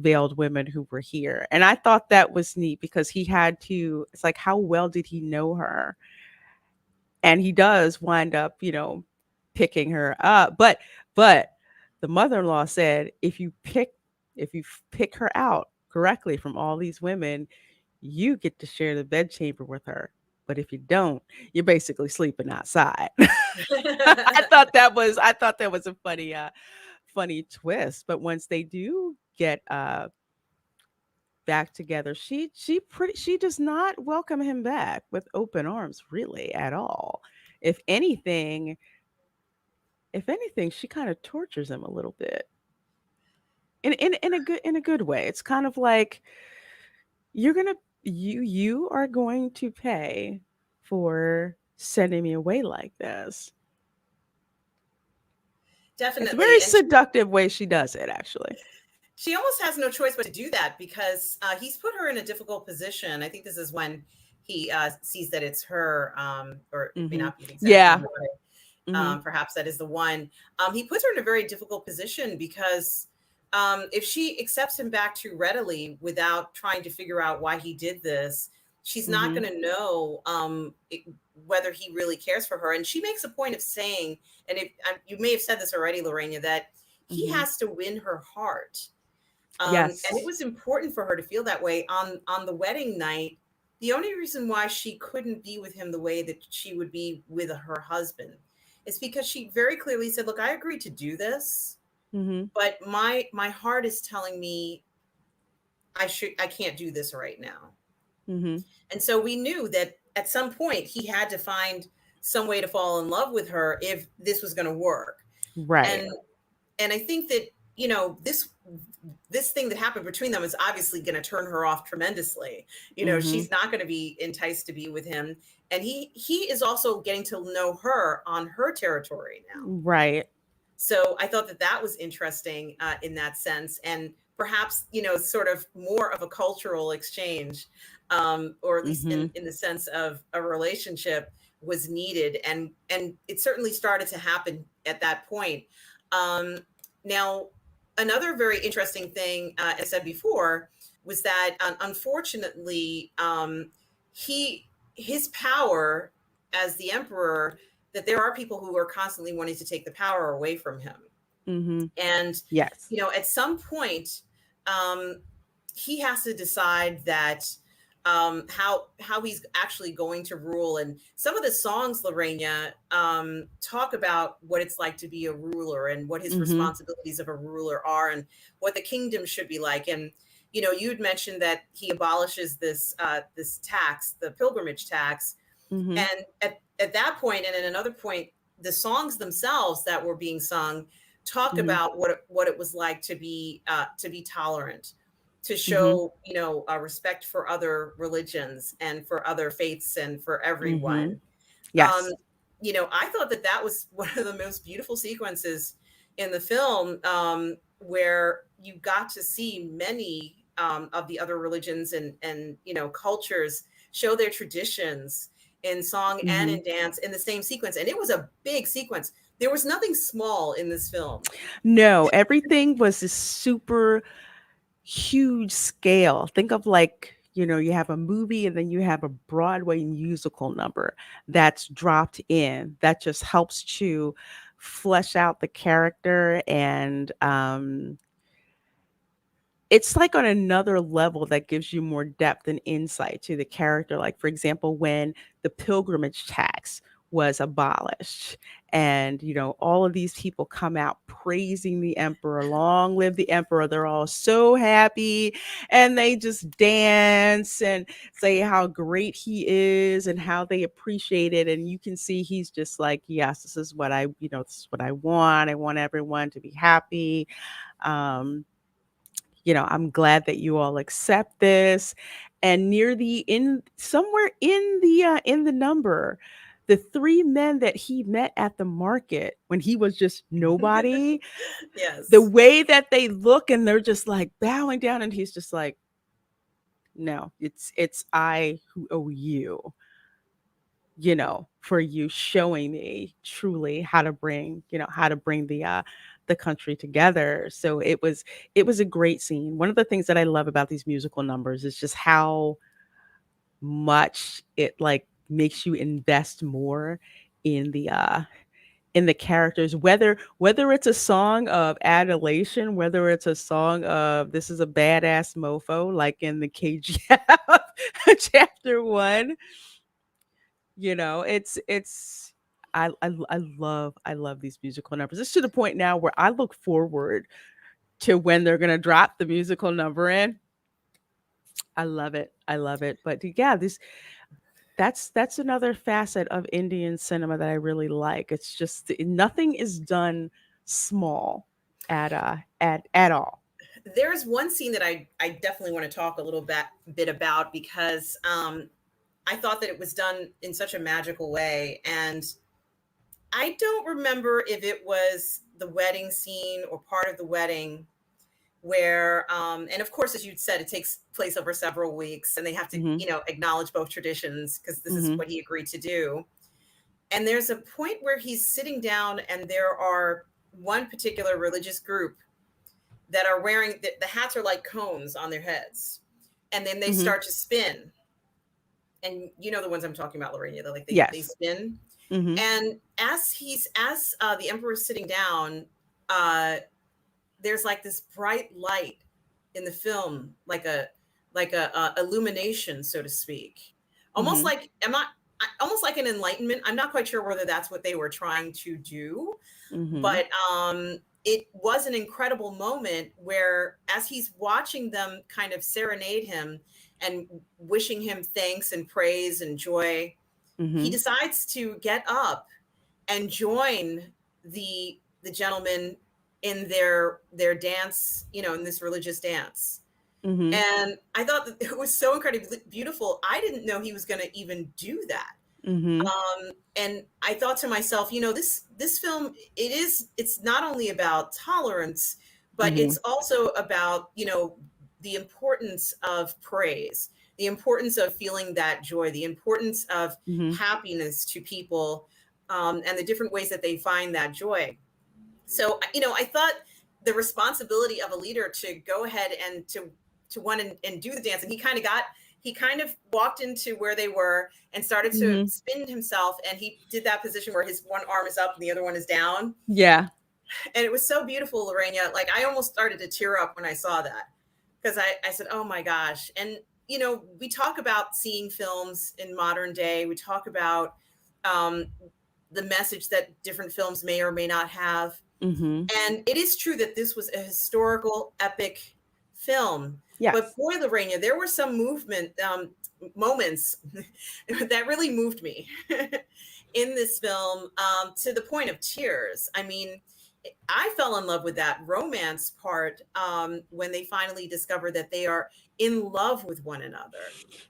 Speaker 2: veiled women who were here. And I thought that was neat because he had to, it's like, how well did he know her? And he does wind up, picking her up. But the mother-in-law said, if you pick her out correctly from all these women, you get to share the bedchamber with her. But if you don't, you're basically sleeping outside. I thought that was a funny twist. But once they do get back together, she does not welcome him back with open arms really at all. If anything, if anything, she kind of tortures him a little bit. In a good way. It's kind of like you're gonna you are going to pay for sending me away like this. It's a very
Speaker 1: Definitely. And
Speaker 2: seductive way she does it, actually.
Speaker 1: she almost has no choice but to do that because he's put her in a difficult position. I think this is when he sees that it's her, or it may
Speaker 2: Hmm.
Speaker 1: not be the exact
Speaker 2: Yeah.
Speaker 1: one, but
Speaker 2: Hmm.
Speaker 1: perhaps that is the one. He puts her in a very difficult position because if she accepts him back too readily without trying to figure out why he did this, she's not
Speaker 2: Hmm.
Speaker 1: going to know whether he really cares for her. And she makes a point of saying, and you may have said this already, Lorena, that he
Speaker 2: Hmm.
Speaker 1: has to win her heart. And it
Speaker 2: Yes.
Speaker 1: was important for her to feel that way on the wedding night. The only reason why she couldn't be with him the way that she would be with her husband is because she very clearly said, "Look, I agreed to do this,
Speaker 2: Hmm.
Speaker 1: but my heart is telling me I can't do this right now."
Speaker 2: Hmm.
Speaker 1: And so we knew that at some point he had to find some way to fall in love with her if this was going to work.
Speaker 2: Right.
Speaker 1: And and I think that this thing that happened between them is obviously going to turn her off tremendously.
Speaker 2: Hmm.
Speaker 1: She's not going to be enticed to be with him, and he is also getting to know her on her territory now.
Speaker 2: Right.
Speaker 1: So I thought that that was interesting in that sense, and perhaps sort of more of a cultural exchange, or at least
Speaker 2: Hmm.
Speaker 1: in the sense of a relationship was needed, and it certainly started to happen at that point. Um, Now, another very interesting thing, as I said before, was that unfortunately, he his power as the emperor, that there are people who are constantly wanting to take the power away from him.
Speaker 2: Hmm.
Speaker 1: And,
Speaker 2: Yes.
Speaker 1: at some point, um, he has to decide that how he's actually going to rule. And some of the songs, Lorena, talk about what it's like to be a ruler and what his
Speaker 2: Hmm.
Speaker 1: responsibilities of a ruler are and what the kingdom should be like. And you'd mentioned that he abolishes this tax, the pilgrimage tax,
Speaker 2: Hmm.
Speaker 1: and at that point, and at another point, the songs themselves that were being sung talk
Speaker 2: Hmm.
Speaker 1: about what it was like to be tolerant, to
Speaker 2: Hmm.
Speaker 1: show respect for other religions and for other faiths and for
Speaker 2: Hmm.
Speaker 1: everyone. um
Speaker 2: Yes.
Speaker 1: I thought that that was one of the most beautiful sequences in the film, where you got to see many of the other religions and cultures show their traditions in song and
Speaker 2: Hmm.
Speaker 1: in dance in the same sequence, and it was a big sequence. There was nothing small in this film.
Speaker 2: No, everything was this super huge scale. Think of like, you have a movie and then you have a Broadway musical number that's dropped in that just helps to flesh out the character and it's like on another level that gives you more depth and insight to the character. Like, for example, when the pilgrimage tax was abolished, and all of these people come out praising the emperor, long live the emperor. They're all so happy and they just dance and say how great he is and how they appreciate it. And you can see he's just like, yes, this is what this is what I want. I want everyone to be happy. Um, I'm glad that you all accept this. And near the in somewhere in the number, the three men that he met at the market when he was just nobody, the
Speaker 1: Yes.
Speaker 2: way that they look and they're just like bowing down, and he's just like, no, it's I who owe you, for you showing me truly how to bring the the country together. So it was a great scene. One of the things that I love about these musical numbers is just how much it like makes you invest more in the characters, whether it's a song of adulation, whether it's a song of this is a badass mofo like in the KGF chapter 1. It's I love these musical numbers. It's to the point now where I look forward to when they're going to drop the musical number in. I love it. I love it. But yeah, this that's another facet of Indian cinema that I really like. It's just nothing is done small at all.
Speaker 1: There's one scene that I definitely want to talk a little bit about because I thought that it was done in such a magical way. And I don't remember if it was the wedding scene or part of the wedding where, and of course, as you said, it takes place over several weeks and they have to,
Speaker 2: Mhm.
Speaker 1: acknowledge both traditions because this is
Speaker 2: Mhm.
Speaker 1: what he agreed to do. And there's a point where he's sitting down and there are one particular religious group that are wearing the hats are like cones on their heads. And then they
Speaker 2: Mhm.
Speaker 1: start to spin. And you know the ones I'm talking about, Lorena. They're like they
Speaker 2: Yes.
Speaker 1: spin.
Speaker 2: Mhm.
Speaker 1: And as the emperor is sitting down, uh, there's like this bright light in the film, like a illumination, so to speak, almost
Speaker 2: Mhm.
Speaker 1: like almost like an enlightenment. I'm not quite sure whether that's what they were trying to do,
Speaker 2: Mhm.
Speaker 1: but it was an incredible moment where, as he's watching them kind of serenade him and wishing him thanks and praise and joy, he
Speaker 2: Mhm.
Speaker 1: decides to get up and join the gentlemen in their dance, in this religious dance.
Speaker 2: Mhm.
Speaker 1: And I thought that it was so incredibly beautiful. I didn't know he was going to even do that.
Speaker 2: Mhm.
Speaker 1: And I thought to myself, this film, it's not only about tolerance, but
Speaker 2: Mhm.
Speaker 1: it's also about, the importance of praise, the importance of feeling that joy, the importance of
Speaker 2: Mhm.
Speaker 1: happiness to people, and the different ways that they find that joy. So, I thought the responsibility of a leader to go ahead and to want and do the dance, and he kind of walked into where they were and started to
Speaker 2: Mhm.
Speaker 1: spin himself, and he did that position where his one arm is up and the other one is down,
Speaker 2: Yeah.
Speaker 1: and it was so beautiful, Lorena. Like, I almost started to tear up when I saw that, because I said, oh my gosh. And we talk about seeing films in modern day, we talk about um, the message that different films may or may not have,
Speaker 2: Mhm.
Speaker 1: and it is true that this was a historical, epic film. But
Speaker 2: Yes.
Speaker 1: boy, Lorena, there were some moments that really moved me in this film, to the point of tears. I mean, I fell in love with that romance part, when they finally discover that they are in love with one another.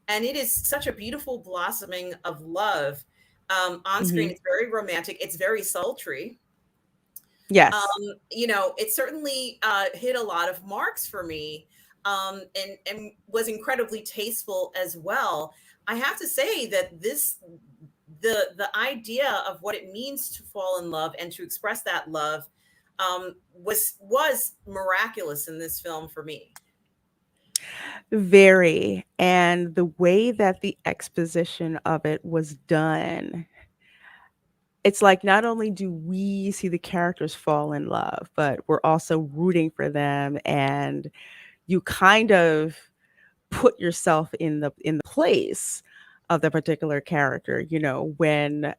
Speaker 1: And it is such a beautiful blossoming of love. On screen,
Speaker 2: Mhm.
Speaker 1: it's very romantic, it's very sultry.
Speaker 2: Yes.
Speaker 1: It certainly hit a lot of marks for me, and was incredibly tasteful as well. I have to say that the idea of what it means to fall in love and to express that love, was miraculous in this film for me.
Speaker 2: Very. And the way that the exposition of it was done, it's like not only do we see the characters fall in love, but we're also rooting for them, and you kind of put yourself in the place of the particular character, when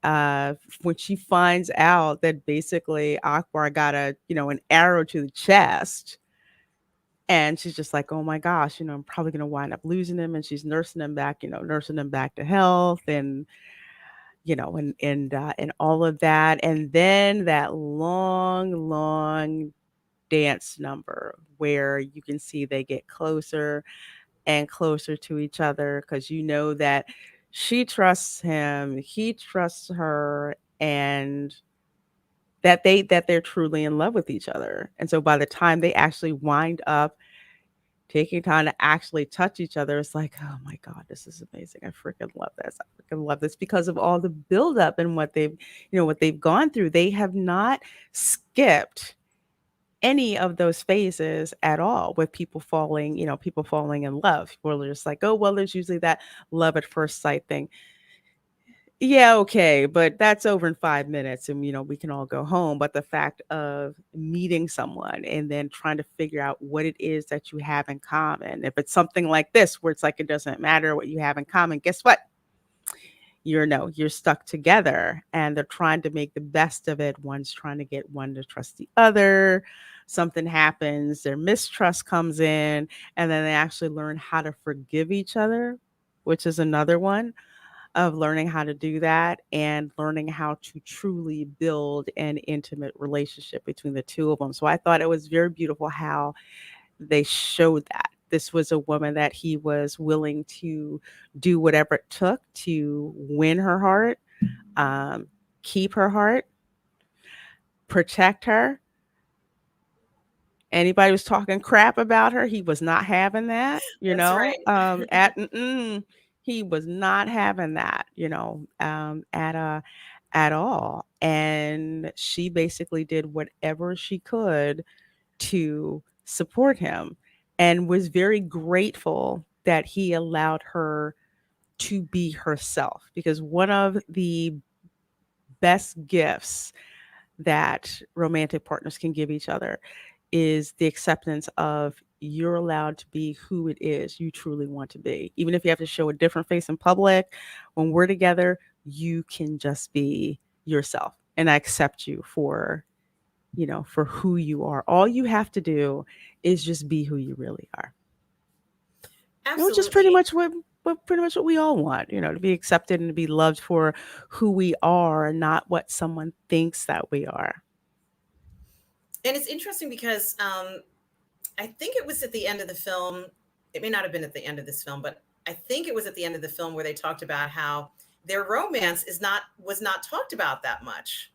Speaker 2: she finds out that basically Akbar got an arrow to the chest, and she's just like, "Oh my gosh, I'm probably gonna wind up losing him," and she's nursing him back to health, and all of that, and then that long, long dance number where you can see they get closer and closer to each other because you know that she trusts him, he trusts her, and that they're truly in love with each other. And so by the time they actually wind up taking time to actually touch each other, it's like, oh my God, this is amazing. I freaking love this. I freaking love this because of all the buildup and what they've gone through. They have not skipped any of those phases at all with people falling, people falling in love. People are just like, oh, well, there's usually that love at first sight thing. Yeah, okay, but that's over in 5 minutes and, we can all go home. But the fact of meeting someone and then trying to figure out what it is that you have in common. If it's something like this, where it's like it doesn't matter what you have in common, guess what? You're stuck together and they're trying to make the best of it. One's trying to get one to trust the other. Something happens, their mistrust comes in, and then they actually learn how to forgive each other, which is another one of learning how to do that and learning how to truly build an intimate relationship between the two of them. So I thought it was very beautiful how they showed that. This was a woman that he was willing to do whatever it took to win her heart, um, keep her heart, protect her. Anybody was talking crap about her, he was not having that,
Speaker 1: That's right.
Speaker 2: he was not having that, at all. And she basically did whatever she could to support him and was very grateful that he allowed her to be herself, because one of the best gifts that romantic partners can give each other is the acceptance of you're allowed to be who it is you truly want to be. Even if you have to show a different face in public, when we're together, you can just be yourself. And I accept you for who you are. All you have to do is just be who you really are. Which is pretty
Speaker 1: Absolutely.
Speaker 2: much what we all want, to be accepted and to be loved for who we are, and not what someone thinks that we are.
Speaker 1: And it's interesting because I think it was at the end of the film. It may not have been at the end of this film, but I think it was at the end of the film where they talked about how their romance is not was not talked about that much.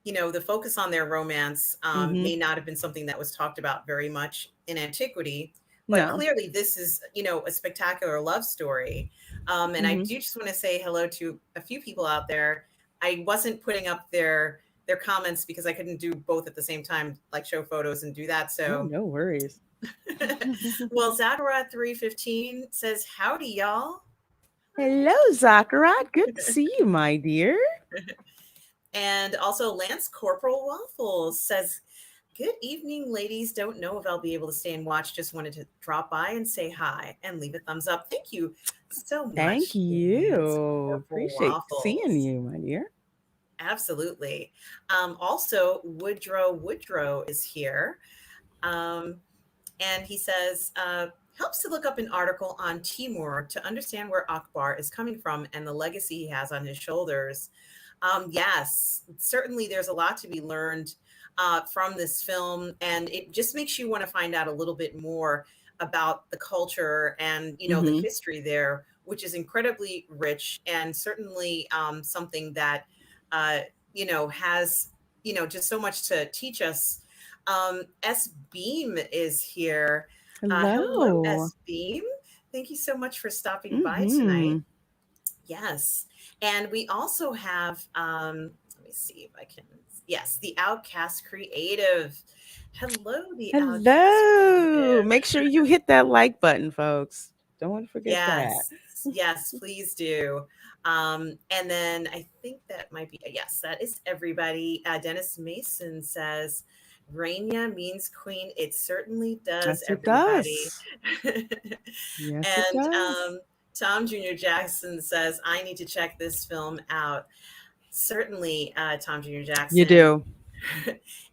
Speaker 1: The focus on their romance
Speaker 2: Mhm.
Speaker 1: may not have been something that was talked about very much in antiquity, but
Speaker 2: No.
Speaker 1: clearly this is a spectacular love story. And I
Speaker 2: Mhm.
Speaker 1: do just want to say hello to a few people out there. I wasn't putting up their comments because I couldn't do both at the same time, like show photos and do that.
Speaker 2: Oh,
Speaker 1: So
Speaker 2: no worries.
Speaker 1: well, Zachariah 315 says, howdy, y'all.
Speaker 2: Hello, Zachariah. Good to see you, my dear.
Speaker 1: And also, Lance Corporal Waffles says, good evening, ladies. Don't know if I'll be able to stay and watch. Just wanted to drop by and say hi and leave a thumbs up. Thank you so
Speaker 2: Thank
Speaker 1: much, Lance
Speaker 2: you.
Speaker 1: Corporal
Speaker 2: Appreciate seeing
Speaker 1: Waffles.
Speaker 2: you, my dear.
Speaker 1: Absolutely. Also, Woodrow is here. Um, and he says, helps to look up an article on Timur to understand where Akbar is coming from and the legacy he has on his shoulders. Yes, certainly there's a lot to be learned from this film, and it just makes you want to find out a little bit more about the culture and the
Speaker 2: Mhm.
Speaker 1: history there, which is incredibly rich and certainly something that uh, has just so much to teach us. S Beam is here. Hello,
Speaker 2: Hello.
Speaker 1: S Beam. Thank you so much for stopping by tonight.
Speaker 2: Mhm.
Speaker 1: Yes. And we also have, let me see if I can, yes, the Outcast Creative. Hello, the Outcast
Speaker 2: Hello.
Speaker 1: Creative.
Speaker 2: Make sure you hit that like button, folks. Don't want to forget that.
Speaker 1: Yes, yes, please do. And then I think that might be, yes, that is everybody. Dennis Mason says, Reina means queen. It certainly does,
Speaker 2: Yes, it
Speaker 1: everybody.
Speaker 2: does. Yes, it
Speaker 1: And
Speaker 2: does.
Speaker 1: Tom Jr. Jackson says, I need to check this film out. Certainly, Tom Jr.
Speaker 2: You
Speaker 1: Jackson.
Speaker 2: do.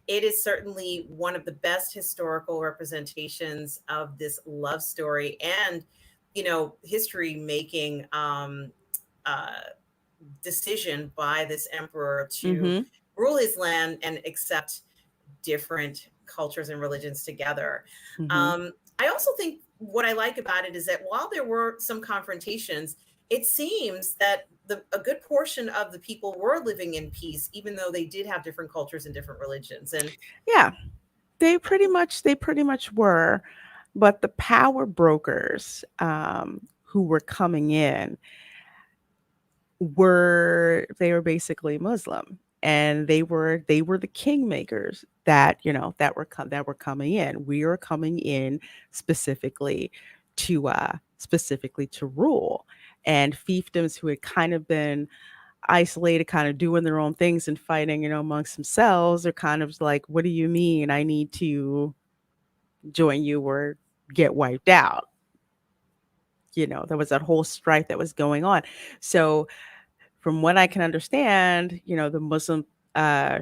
Speaker 1: It is certainly one of the best historical representations of this love story and, history making uh, decision by this emperor to
Speaker 2: Mhm.
Speaker 1: rule his land and accept different cultures and religions together.
Speaker 2: Mhm.
Speaker 1: Um, I also think what I like about it is that while there were some confrontations, it seems that a good portion of the people were living in peace, even though they did have different cultures and different religions. And
Speaker 2: Yeah, they pretty much were, but the power brokers who were coming in they were basically Muslim. and they were the kingmakers that that were coming in. We are coming in specifically to rule, and fiefdoms who had kind of been isolated, kind of doing their own things and fighting, amongst themselves, are kind of like, what do you mean I need to join you or get wiped out? There was that whole strife that was going on. So, from what I can understand, the Muslim uh,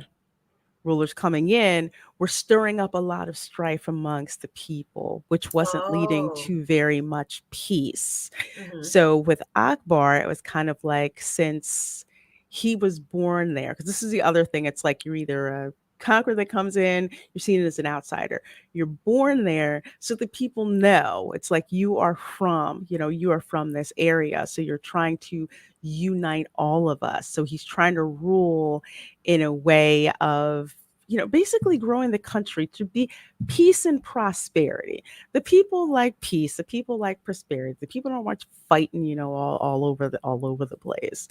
Speaker 2: rulers coming in were stirring up a lot of strife amongst the people, which wasn't leading
Speaker 1: Oh.
Speaker 2: to very much peace.
Speaker 1: Hmm.
Speaker 2: So with Akbar, it was kind of like, since he was born there, because this is the other thing, it's like you're either a conqueror that comes in, you're seen as an outsider. You're born there, so the people know. It's like you are from this area, so you're trying to unite all of us. So he's trying to rule in a way of basically growing the country to be peace and prosperity. The people like peace, the people like prosperity, the people don't want you fighting, all over the place.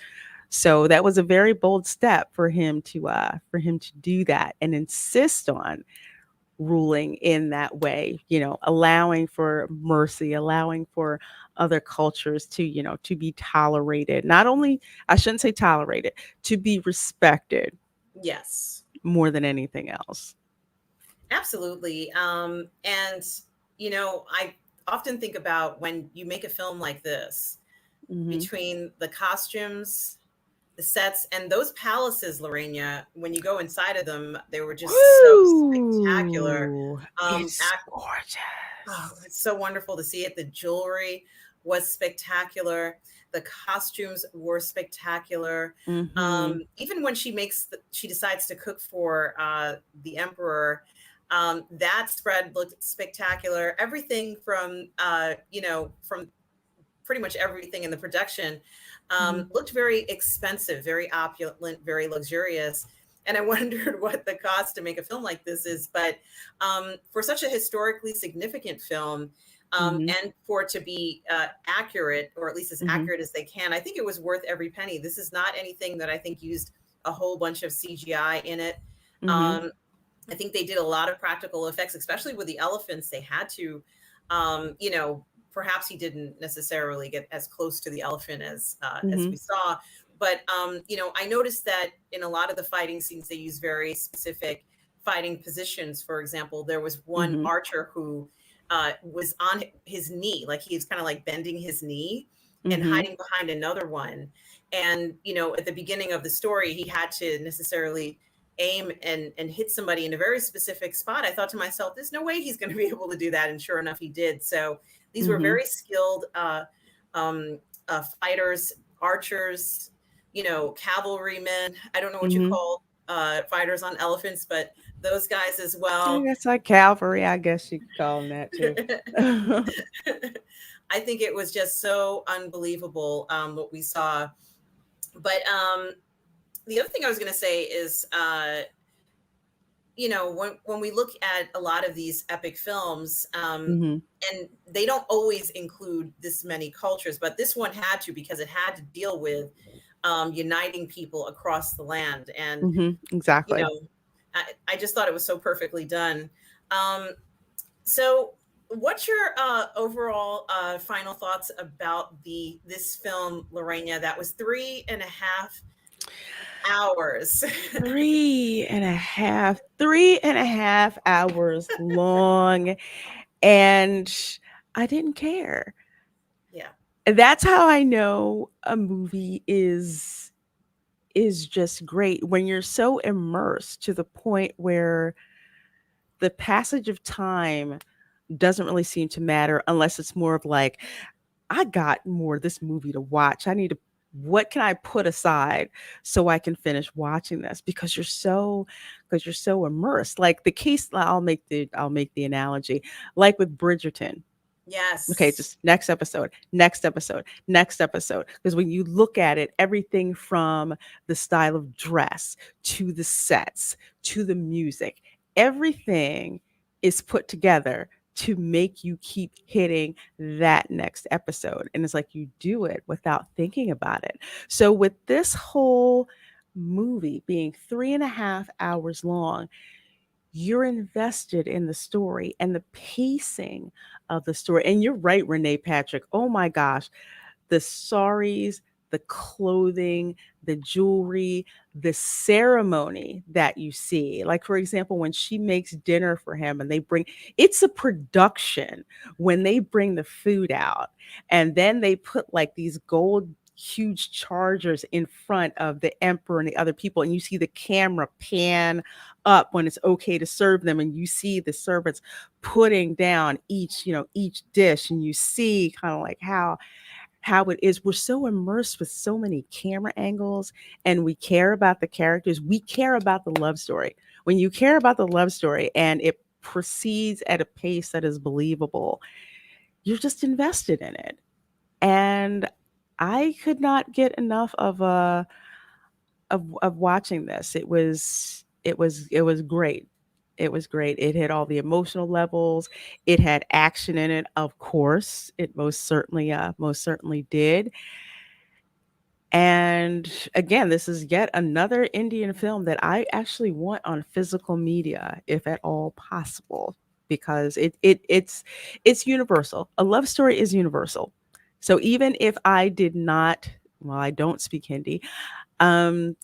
Speaker 2: So that was a very bold step for him to do that and insist on ruling in that way, allowing for mercy, allowing for other cultures to be tolerated. Not only, I shouldn't say tolerated, to be respected
Speaker 1: Yes,
Speaker 2: more than anything else.
Speaker 1: absolutely. And I often think about when you make a film like this,
Speaker 2: Mhm.
Speaker 1: between the costumes, the sets, and those palaces, Lorena, when you go inside of them, they were just so spectacular.
Speaker 2: Woo!
Speaker 1: Um,
Speaker 2: It's
Speaker 1: Oh,
Speaker 2: gorgeous.
Speaker 1: it's so wonderful to see it. The jewelry was spectacular. The costumes were spectacular.
Speaker 2: Mhm.
Speaker 1: Even when she decides to cook for the emperor, that spread looked spectacular. Everything from pretty much everything in the production
Speaker 2: Mhm.
Speaker 1: looked very expensive, very opulent, very luxurious. And I wondered what the cost to make a film like this is. But for such a historically significant film,
Speaker 2: Mhm.
Speaker 1: and for it to be accurate, or at least as
Speaker 2: Mhm.
Speaker 1: accurate as they can, I think it was worth every penny. This is not anything that I think used a whole bunch of CGI in it.
Speaker 2: Mhm.
Speaker 1: Um, I think they did a lot of practical effects, especially with the elephants. They had to, perhaps he didn't necessarily get as close to the elephant as we
Speaker 2: Mhm.
Speaker 1: saw, but I noticed that in a lot of the fighting scenes they use very specific fighting positions. For example, there was one
Speaker 2: Mhm.
Speaker 1: archer who was on his knee, like he was kind of like bending his knee and
Speaker 2: Mhm.
Speaker 1: hiding behind another one. And at the beginning of the story, he had to necessarily aim and hit somebody in a very specific spot. I thought to myself, there's no way he's going to be able to do that. And sure enough, he did. So these were
Speaker 2: Mhm.
Speaker 1: very skilled um, fighters, archers, cavalrymen. I don't know what you
Speaker 2: Mhm.
Speaker 1: call fighters on elephants, but those guys as
Speaker 2: I
Speaker 1: well.
Speaker 2: guess like cavalry, I guess you could call them that too.
Speaker 1: I think it was just so unbelievable what we saw. But the other thing I was going to say is, when we look at a lot of these epic films,
Speaker 2: Mhm.
Speaker 1: and they don't always include this many cultures, but this one had to, because it had to deal with uniting people across the land. And
Speaker 2: Mhm.
Speaker 1: you
Speaker 2: Exactly.
Speaker 1: know I just thought it was so perfectly done. Um, so what's your overall final thoughts about the this film, Lorena, that was 3.5 hours?
Speaker 2: 3.5 long, and I didn't care.
Speaker 1: Yeah.
Speaker 2: That's how I know a movie is just great, when you're so immersed to the point where the passage of time doesn't really seem to matter, unless it's more of like, I got more of this movie to watch. What can I put aside so I can finish watching this? Because you're so immersed. Like the case, I'll make the analogy, like with Bridgerton. Okay,
Speaker 1: Yes.
Speaker 2: just next episode, next episode, next episode. Because when you look at it, everything from the style of dress to the sets to the music, everything is put together to make you keep hitting that next episode. And it's like you do it without thinking about it. So with this whole movie being 3.5 hours long, you're invested in the story and the pacing of the story. And you're right, Renee Patrick. Oh my gosh, the saris, the clothing, the jewelry, the ceremony that you see. Like, for example, when she makes dinner for him and they bring it's a production when they bring the food out and then they put like these gold huge chargers in front of the emperor and the other people and you see the camera pan up when it's okay to serve them and you see the servants putting down each dish and you see kind of like how it is. We're so immersed with so many camera angles and we care about the characters. We care about the love story. When you care about the love story and it proceeds at a pace that is believable, you're just invested in it. And I could not get enough of watching this. It was great. It was great. It hit all the emotional levels. It had action in it, of course. It most certainly did. And again, this is yet another Indian film that I actually want on physical media, if at all possible, because it's universal. A love story is universal. So even if I did not, well, I don't speak Hindi, um,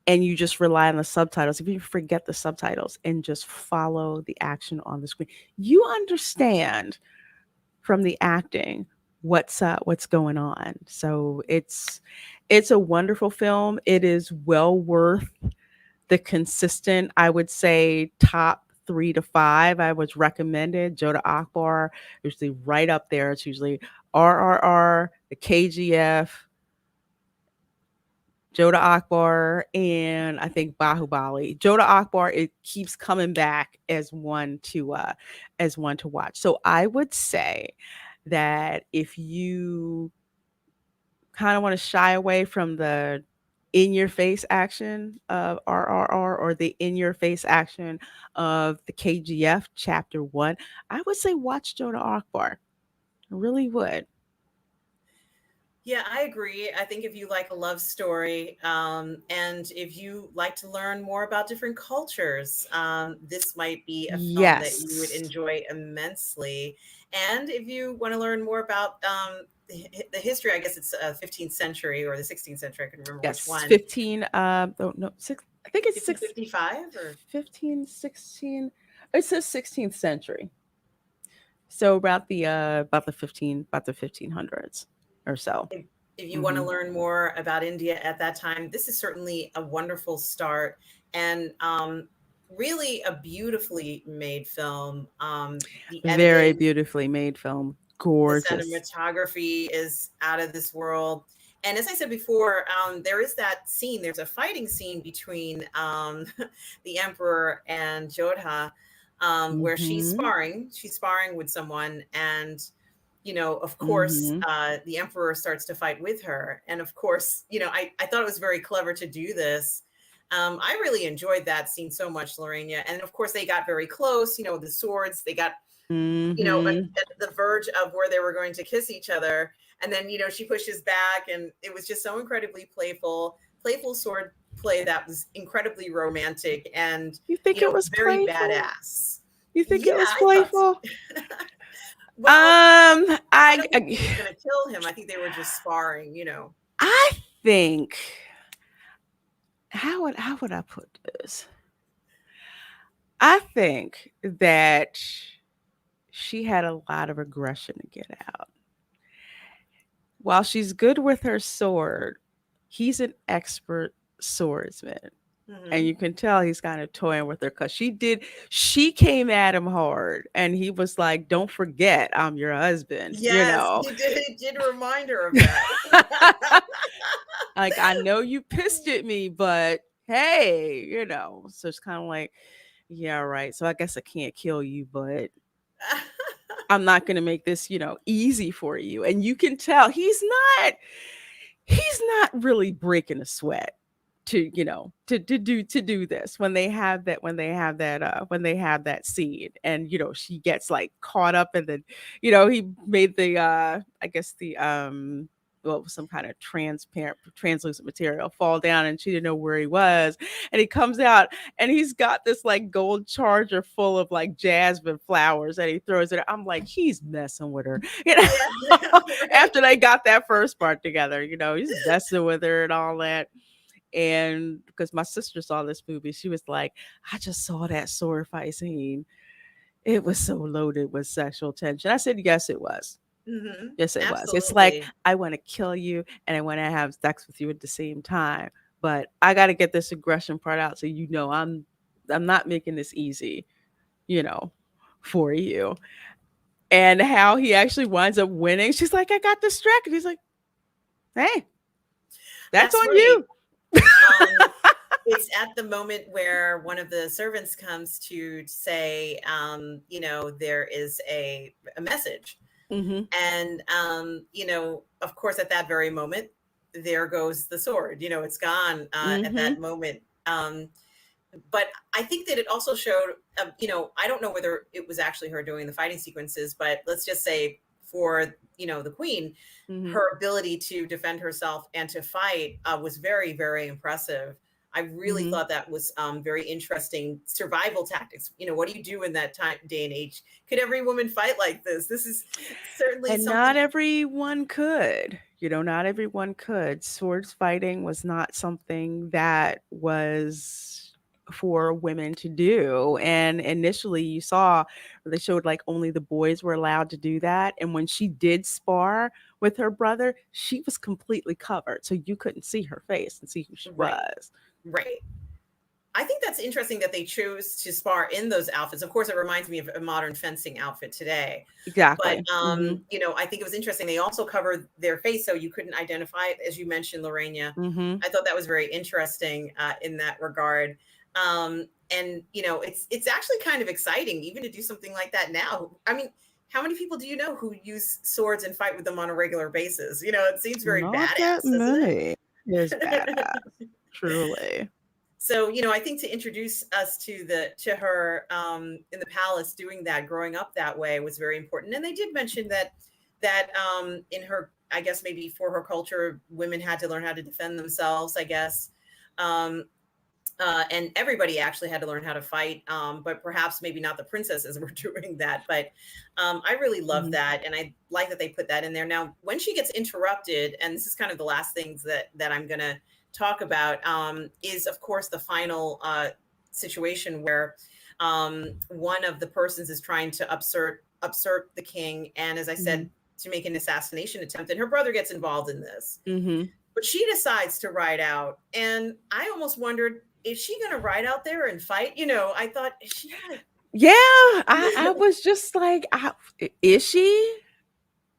Speaker 2: and you just rely on the subtitles, if you forget the subtitles and just follow the action on the screen, you understand from the acting what's going on. So it's a wonderful film. It is well worth the consistent, I would say, top 3 to 5. I was recommended. Jodhaa Akbar, usually right up there. It's usually RRR, the KGF, Jodhaa Akbar, and I think Bahubali. Jodhaa Akbar, it keeps coming back as one to watch. So I would say that if you kind of want to shy away from the in your face action of RRR or the in your face action of the KGF chapter 1, I would say watch Jodhaa Akbar. I really would.
Speaker 1: Yeah, I agree. I think if you like a love story, and if you like to learn more about different cultures, this might be a film that you would
Speaker 2: Yes.
Speaker 1: enjoy immensely. And if you want to learn more about the history, I guess it's 15th century or the 16th century. I can remember which
Speaker 2: Yes,
Speaker 1: one.
Speaker 2: 15 oh, no, 6 I think it's 6
Speaker 1: 1555 or
Speaker 2: 15, 16. It says 16th century. So about the 1500s or so.
Speaker 1: if you want to
Speaker 2: Mhm.
Speaker 1: learn more about India at that time, this is certainly a wonderful start and really a beautifully made film. The
Speaker 2: Very
Speaker 1: editing,
Speaker 2: beautifully made film.
Speaker 1: the
Speaker 2: Gorgeous.
Speaker 1: cinematography is out of this world. And as I said before, there is that scene. There's a fighting scene between the emperor and Jodha, where she's
Speaker 2: Mhm.
Speaker 1: sparring. She's sparring with someone, and of course,
Speaker 2: Mhm.
Speaker 1: the emperor starts to fight with her. And of course, I thought it was very clever to do this. I really enjoyed that scene so much, Lorena. And of course, they got very close. The swords. They got
Speaker 2: Mhm.
Speaker 1: at the verge of where they were going to kiss each other. And then, she pushes back, and it was just so incredibly playful sword play that was incredibly romantic and,
Speaker 2: You think it was
Speaker 1: very
Speaker 2: playful?
Speaker 1: badass.
Speaker 2: You think
Speaker 1: Yeah,
Speaker 2: it was
Speaker 1: I thought so.
Speaker 2: playful?
Speaker 1: Well, I don't think
Speaker 2: I
Speaker 1: she was going to kill him. I think they were just sparring.
Speaker 2: I think how would I put this? I think that she had a lot of aggression to get out. While she's good with her sword, he's an expert swordsman. And
Speaker 1: Hmm.
Speaker 2: you can tell he's kind of toying with her because she came at him hard and he was like, don't forget I'm your husband, you
Speaker 1: Yes,
Speaker 2: know.
Speaker 1: he did remind her of that.
Speaker 2: Like, I know you pissed at me, but hey, so it's kind of like, yeah, right. So I guess I can't kill you, but I'm not going to make this, easy for you. And you can tell he's not really breaking a sweat to do this when they have that scene. And she gets like caught up in the he made the I guess the well, some kind of transparent, translucent material fall down, and she didn't know where he was. And he comes out, and he's got this like gold charger full of like jasmine flowers that he throws at her. I'm like, he's messing with her, you
Speaker 1: Yeah,
Speaker 2: know.
Speaker 1: right.
Speaker 2: After they got that first part together, he's messing with her and all that. And because my sister saw this movie, she was like, I just saw that sword fight scene. It was so loaded with sexual tension. I said, yes, it was.
Speaker 1: Hmm.
Speaker 2: Yes, it was. It's like,
Speaker 1: Absolutely.
Speaker 2: I want to kill you and I want to have sex with you at the same time. But I got to get this aggression part out so I'm not making this easy, you know, for you. And how he actually winds up winning. She's like, I got distracted. He's like, hey, that's
Speaker 1: That's
Speaker 2: on
Speaker 1: right.
Speaker 2: you.
Speaker 1: Um, it's at the moment where one of the servants comes to say, there is a message.
Speaker 2: Mhm.
Speaker 1: And, of course, at that very moment, there goes the sword. It's gone at that
Speaker 2: Mhm.
Speaker 1: moment. But I think that it also showed, I don't know whether it was actually her doing the fighting sequences, but let's just say for, the queen,
Speaker 2: Mhm.
Speaker 1: her ability to defend herself and to fight was very, very impressive. I really
Speaker 2: Mhm.
Speaker 1: thought that was very interesting survival tactics. What do you do in that time, day and age? Could every woman fight like this? This is certainly
Speaker 2: And
Speaker 1: something.
Speaker 2: not everyone could. Not everyone could. Swords fighting was not something that was for women to do. And initially, you saw they showed like only the boys were allowed to do that. And when she did spar with her brother, she was completely covered. So you couldn't see her face and see who she
Speaker 1: Right,
Speaker 2: was.
Speaker 1: right. I think that's interesting that they chose to spar in those outfits. Of course, it reminds me of a modern fencing outfit today. But
Speaker 2: Exactly. Hmm.
Speaker 1: I think it was interesting. They also covered their face so you couldn't identify it, as you mentioned, Lorena.
Speaker 2: Hmm.
Speaker 1: I thought that was very interesting in that regard. And it's actually kind of exciting even to do something like that now. I mean, how many people do you know who use swords and fight with them on a regular basis? It seems very
Speaker 2: Not that
Speaker 1: badass, doesn't
Speaker 2: many. It is
Speaker 1: it?
Speaker 2: badass. Truly.
Speaker 1: So I think to introduce us to her in the palace doing that, growing up that way, was very important. And they did mention that in her, I guess maybe for her culture, women had to learn how to defend themselves, I guess. um, and everybody actually had to learn how to fight, but perhaps maybe not the princesses were doing that. But I really love
Speaker 2: Hmm.
Speaker 1: that, and I like that they put that in there. Now, when she gets interrupted, and this is kind of the last things that I'm going to talk about, is of course the final situation where one of the persons is trying to upsert the king, and as I
Speaker 2: Hmm.
Speaker 1: said, to make an assassination attempt, and her brother gets involved in this,
Speaker 2: Hmm.
Speaker 1: but she decides to ride out. And I almost wondered, is she going to ride out there and fight? I thought, is she going
Speaker 2: Yeah, I
Speaker 1: to?
Speaker 2: was just like, is she?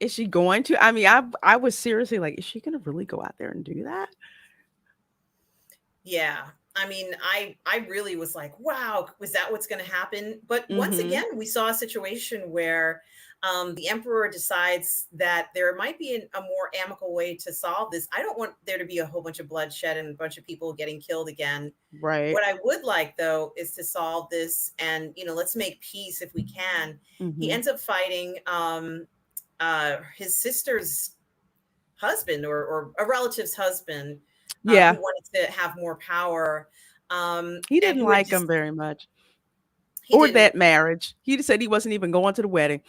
Speaker 2: Is she going to? I mean, I was seriously like, is she gonna really go out there and do that?
Speaker 1: Yeah. I mean, I really was like, wow, was that what's going to happen? But once
Speaker 2: Mhm.
Speaker 1: again, we saw a situation where the emperor decides that there might be a more amicable way to solve this. I don't want there to be a whole bunch of bloodshed and a bunch of people getting killed again.
Speaker 2: Right.
Speaker 1: What I would like, though, is to solve this, and let's make peace if we can. He
Speaker 2: Mhm.
Speaker 1: ends up fighting his sister's husband, or a relative's husband, who
Speaker 2: Yeah,
Speaker 1: wanted to have more power,
Speaker 2: he
Speaker 1: and
Speaker 2: didn't
Speaker 1: who had
Speaker 2: like
Speaker 1: just
Speaker 2: him very much,
Speaker 1: he
Speaker 2: or
Speaker 1: didn't
Speaker 2: that marriage. He just said he wasn't even going to the wedding.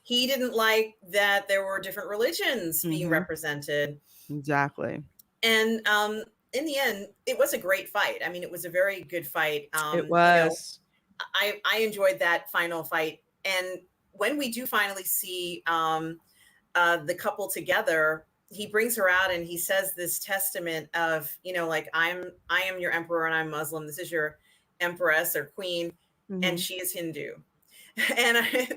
Speaker 1: he didn't like that there were different religions being
Speaker 2: Mhm.
Speaker 1: represented.
Speaker 2: Exactly.
Speaker 1: And in the end, it was a great fight. I mean, it was a very good fight.
Speaker 2: It was.
Speaker 1: I enjoyed that final fight. And when we do finally see the couple together, he brings her out and he says this testament of, like, I am your emperor and I'm Muslim. This is your empress or queen, and
Speaker 2: Mhm.
Speaker 1: she is Hindu. And I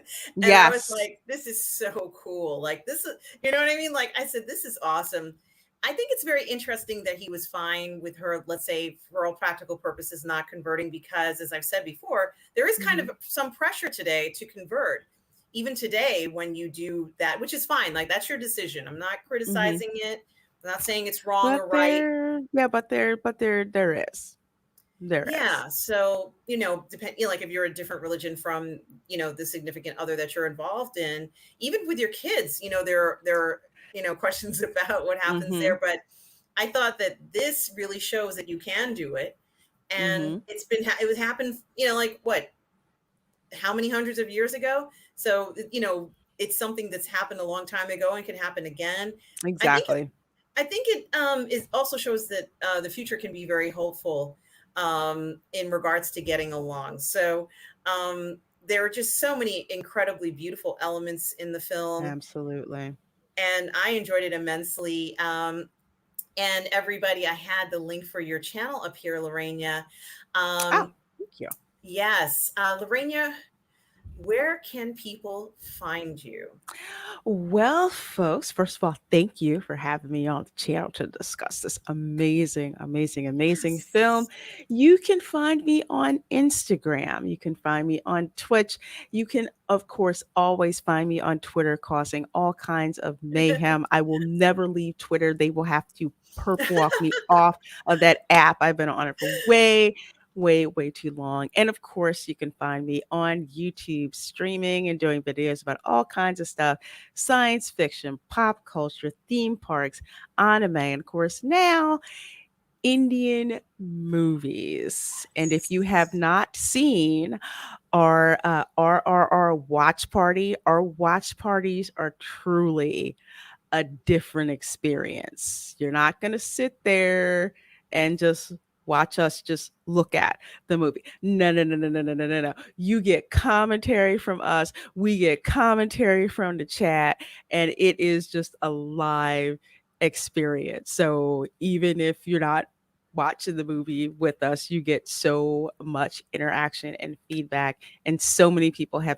Speaker 1: was
Speaker 2: Yes.
Speaker 1: like, this is so cool. Like, this is, you know what I mean? Like, I said, this is awesome. I think it's very interesting that he was fine with her, let's say, for all practical purposes, not converting, because, as I've said before, there is kind
Speaker 2: Mhm.
Speaker 1: of some pressure today to convert. Even today, when you do that, which is fine, like, that's your decision. I'm not
Speaker 2: Mhm.
Speaker 1: criticizing it. I'm not saying it's wrong
Speaker 2: But
Speaker 1: or right.
Speaker 2: there, yeah, but there is. There is.
Speaker 1: Yeah. So, depend, like if you're a different religion from, the significant other that you're involved in, even with your kids, there are, questions about what happens
Speaker 2: Mhm.
Speaker 1: there. But I thought that this really shows that you can do it. And
Speaker 2: Mhm.
Speaker 1: it was happened, like what, how many hundreds of years ago? So, it's something that's happened a long time ago and can happen again. I think
Speaker 2: Exactly.
Speaker 1: I think it is also shows that the future can be very hopeful in regards to getting along. So there are just so many incredibly beautiful elements in the film,
Speaker 2: Absolutely.
Speaker 1: and I enjoyed it immensely. And everybody, I had the link for your channel up here, Lorena.
Speaker 2: Oh,
Speaker 1: Um,
Speaker 2: thank you.
Speaker 1: yes, Lorena, where can people find you?
Speaker 2: Well, folks, first of all, thank you for having me on the channel to discuss this amazing, amazing, amazing film.
Speaker 1: Yes.
Speaker 2: You can find me on Instagram. You can find me on Twitch. You can, of course, always find me on Twitter, causing all kinds of mayhem. I will never leave Twitter. They will have to perp walk me off of that app. I've been on it for way too long. And of course, you can find me on YouTube streaming and doing videos about all kinds of stuff: science fiction, pop culture, theme parks, anime, and of course, now Indian movies. And if you have not seen our RRR watch party, our watch parties are truly a different experience. You're not going to sit there and just watch us just look at the movie. No, no, no, no, no, no, no, no, no. You get commentary from us. We get commentary from the chat, and it is just a live experience. So even if you're not watching the movie with us, you get so much interaction and feedback. And so many people have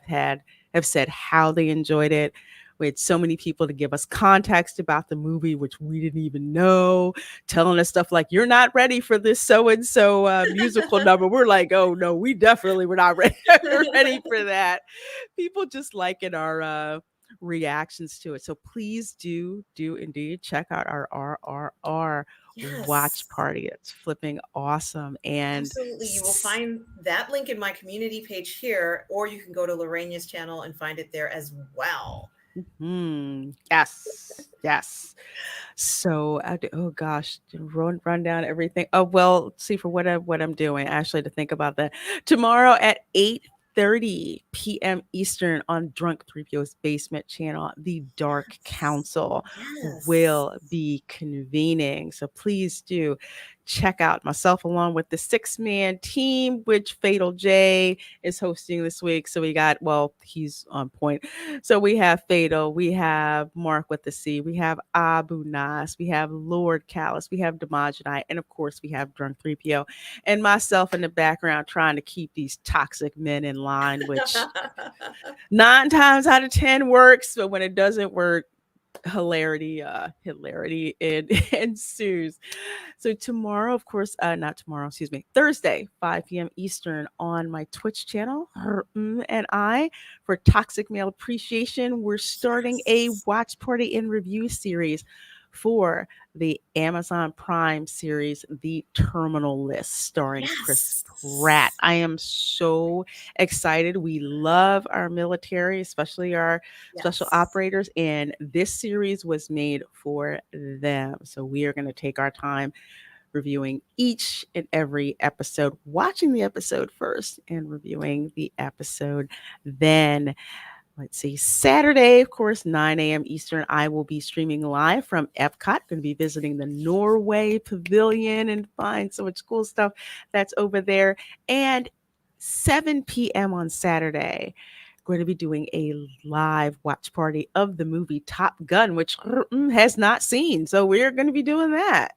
Speaker 2: said how they enjoyed it. We had so many people to give us context about the movie, which we didn't even know, telling us stuff like, "You're not ready for this so and so musical number." We're like, "Oh no, we definitely were not ready, ready for that." People just liking our reactions to it. So please do indeed check out our RRR watch
Speaker 1: Yes.
Speaker 2: party. It's flipping awesome. And
Speaker 1: Absolutely. You will find that link in my community page here, or you can go to Lorena's channel and find it there as well.
Speaker 2: yes, yes. So, oh gosh, to run down everything. Oh well, let's see for what I'm doing. Actually, to think about that, tomorrow at 8:30 p.m. Eastern on Drunk 3PO's Basement channel, the Dark Council
Speaker 1: Yes.
Speaker 2: will be convening. So please do check out myself along with the 6-man team, which Fatal J is hosting this week. So we got, well, he's on point. So we have Fatal, we have Mark with the C, we have Abu Nas, we have Lord Callus, we have Demajani, and of course we have Drunk 3PO, and myself in the background trying to keep these toxic men in line, which 9 times out of 10 works, but when it doesn't work, hilarity ensues. So tomorrow, of course, not tomorrow, excuse me, Thursday, 5 p.m. Eastern on my Twitch channel, and I, for Toxic Male Appreciation, we're starting a
Speaker 1: Yes.
Speaker 2: watch party and review series for the Amazon Prime series, The Terminal List, starring Chris Pratt.
Speaker 1: Yes.
Speaker 2: I am so excited. We love our military, especially our special
Speaker 1: Yes.
Speaker 2: operators, and this series was made for them. So we are going to take our time reviewing each and every episode, watching the episode first and reviewing the episode then. Let's see, Saturday, of course, 9 a.m. Eastern, I will be streaming live from Epcot. Going to be visiting the Norway Pavilion and find so much cool stuff that's over there. And 7 p.m. on Saturday, going to be doing a live watch party of the movie Top Gun, which has not seen. So we're going to be doing that.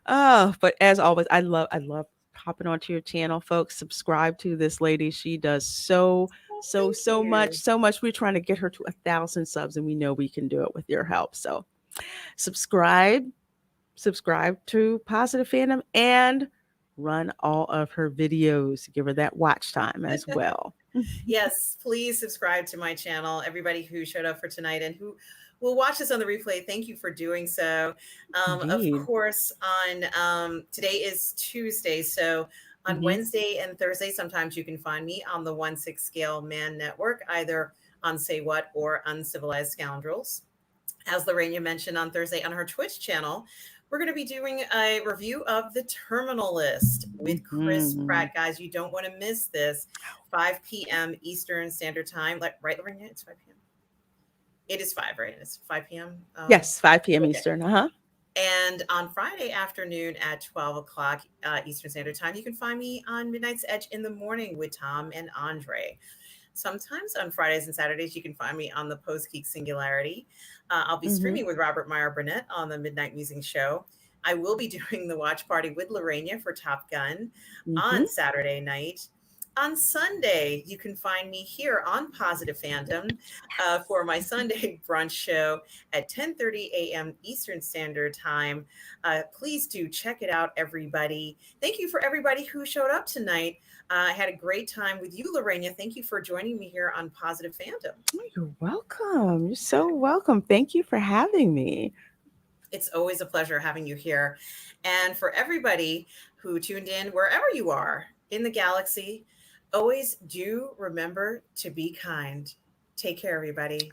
Speaker 2: Oh, but as always, I love hopping onto your channel, folks. Subscribe to this lady. She does
Speaker 1: Oh, thank you.
Speaker 2: so much. We're trying to get her to 1,000 subs, and we know we can do it with your help. So subscribe, subscribe to Positive Fandom, and run all of her videos. Give her that watch time as well.
Speaker 1: Yes, please subscribe to my channel. Everybody who showed up for tonight and who will watch this on the replay, thank you for doing so. Of
Speaker 2: Indeed.
Speaker 1: course, on today is Tuesday, so on
Speaker 2: Mhm.
Speaker 1: Wednesday and Thursday, sometimes you can find me on the 1/6 Scale Man Network, either on Say What or Uncivilized Scoundrels. As Lorena mentioned on Thursday on her Twitch channel, we're going to be doing a review of The Terminal List with Chris
Speaker 2: Mhm.
Speaker 1: Pratt. Guys, you don't want to miss this. 5 p.m. Eastern Standard Time. Like, right, Lorena? It's 5 p.m. It is 5, right? It's 5 p.m.
Speaker 2: Yes, 5 p.m.
Speaker 1: Okay.
Speaker 2: Eastern, uh-huh.
Speaker 1: And on Friday afternoon at 12 o'clock Eastern Standard Time, you can find me on Midnight's Edge in the morning with Tom and Andre. Sometimes on Fridays and Saturdays, you can find me on the Post Geek Singularity. I'll be
Speaker 2: Mhm.
Speaker 1: streaming with Robert Meyer Burnett on the Midnight Musing Show. I will be doing the watch party with Lorena for Top Gun
Speaker 2: Mhm.
Speaker 1: on Saturday night. On Sunday, you can find me here on Positive Fandom for my Sunday brunch show at 10:30 a.m. Eastern Standard Time. Please do check it out, everybody. Thank you for everybody who showed up tonight. I had a great time with you, Lorena. Thank you for joining me here on Positive Fandom.
Speaker 2: Oh, you're welcome. You're so welcome. Thank you for having me.
Speaker 1: It's always a pleasure having you here. And for everybody who tuned in, wherever you are in the galaxy, always do remember to be kind. Take care, everybody.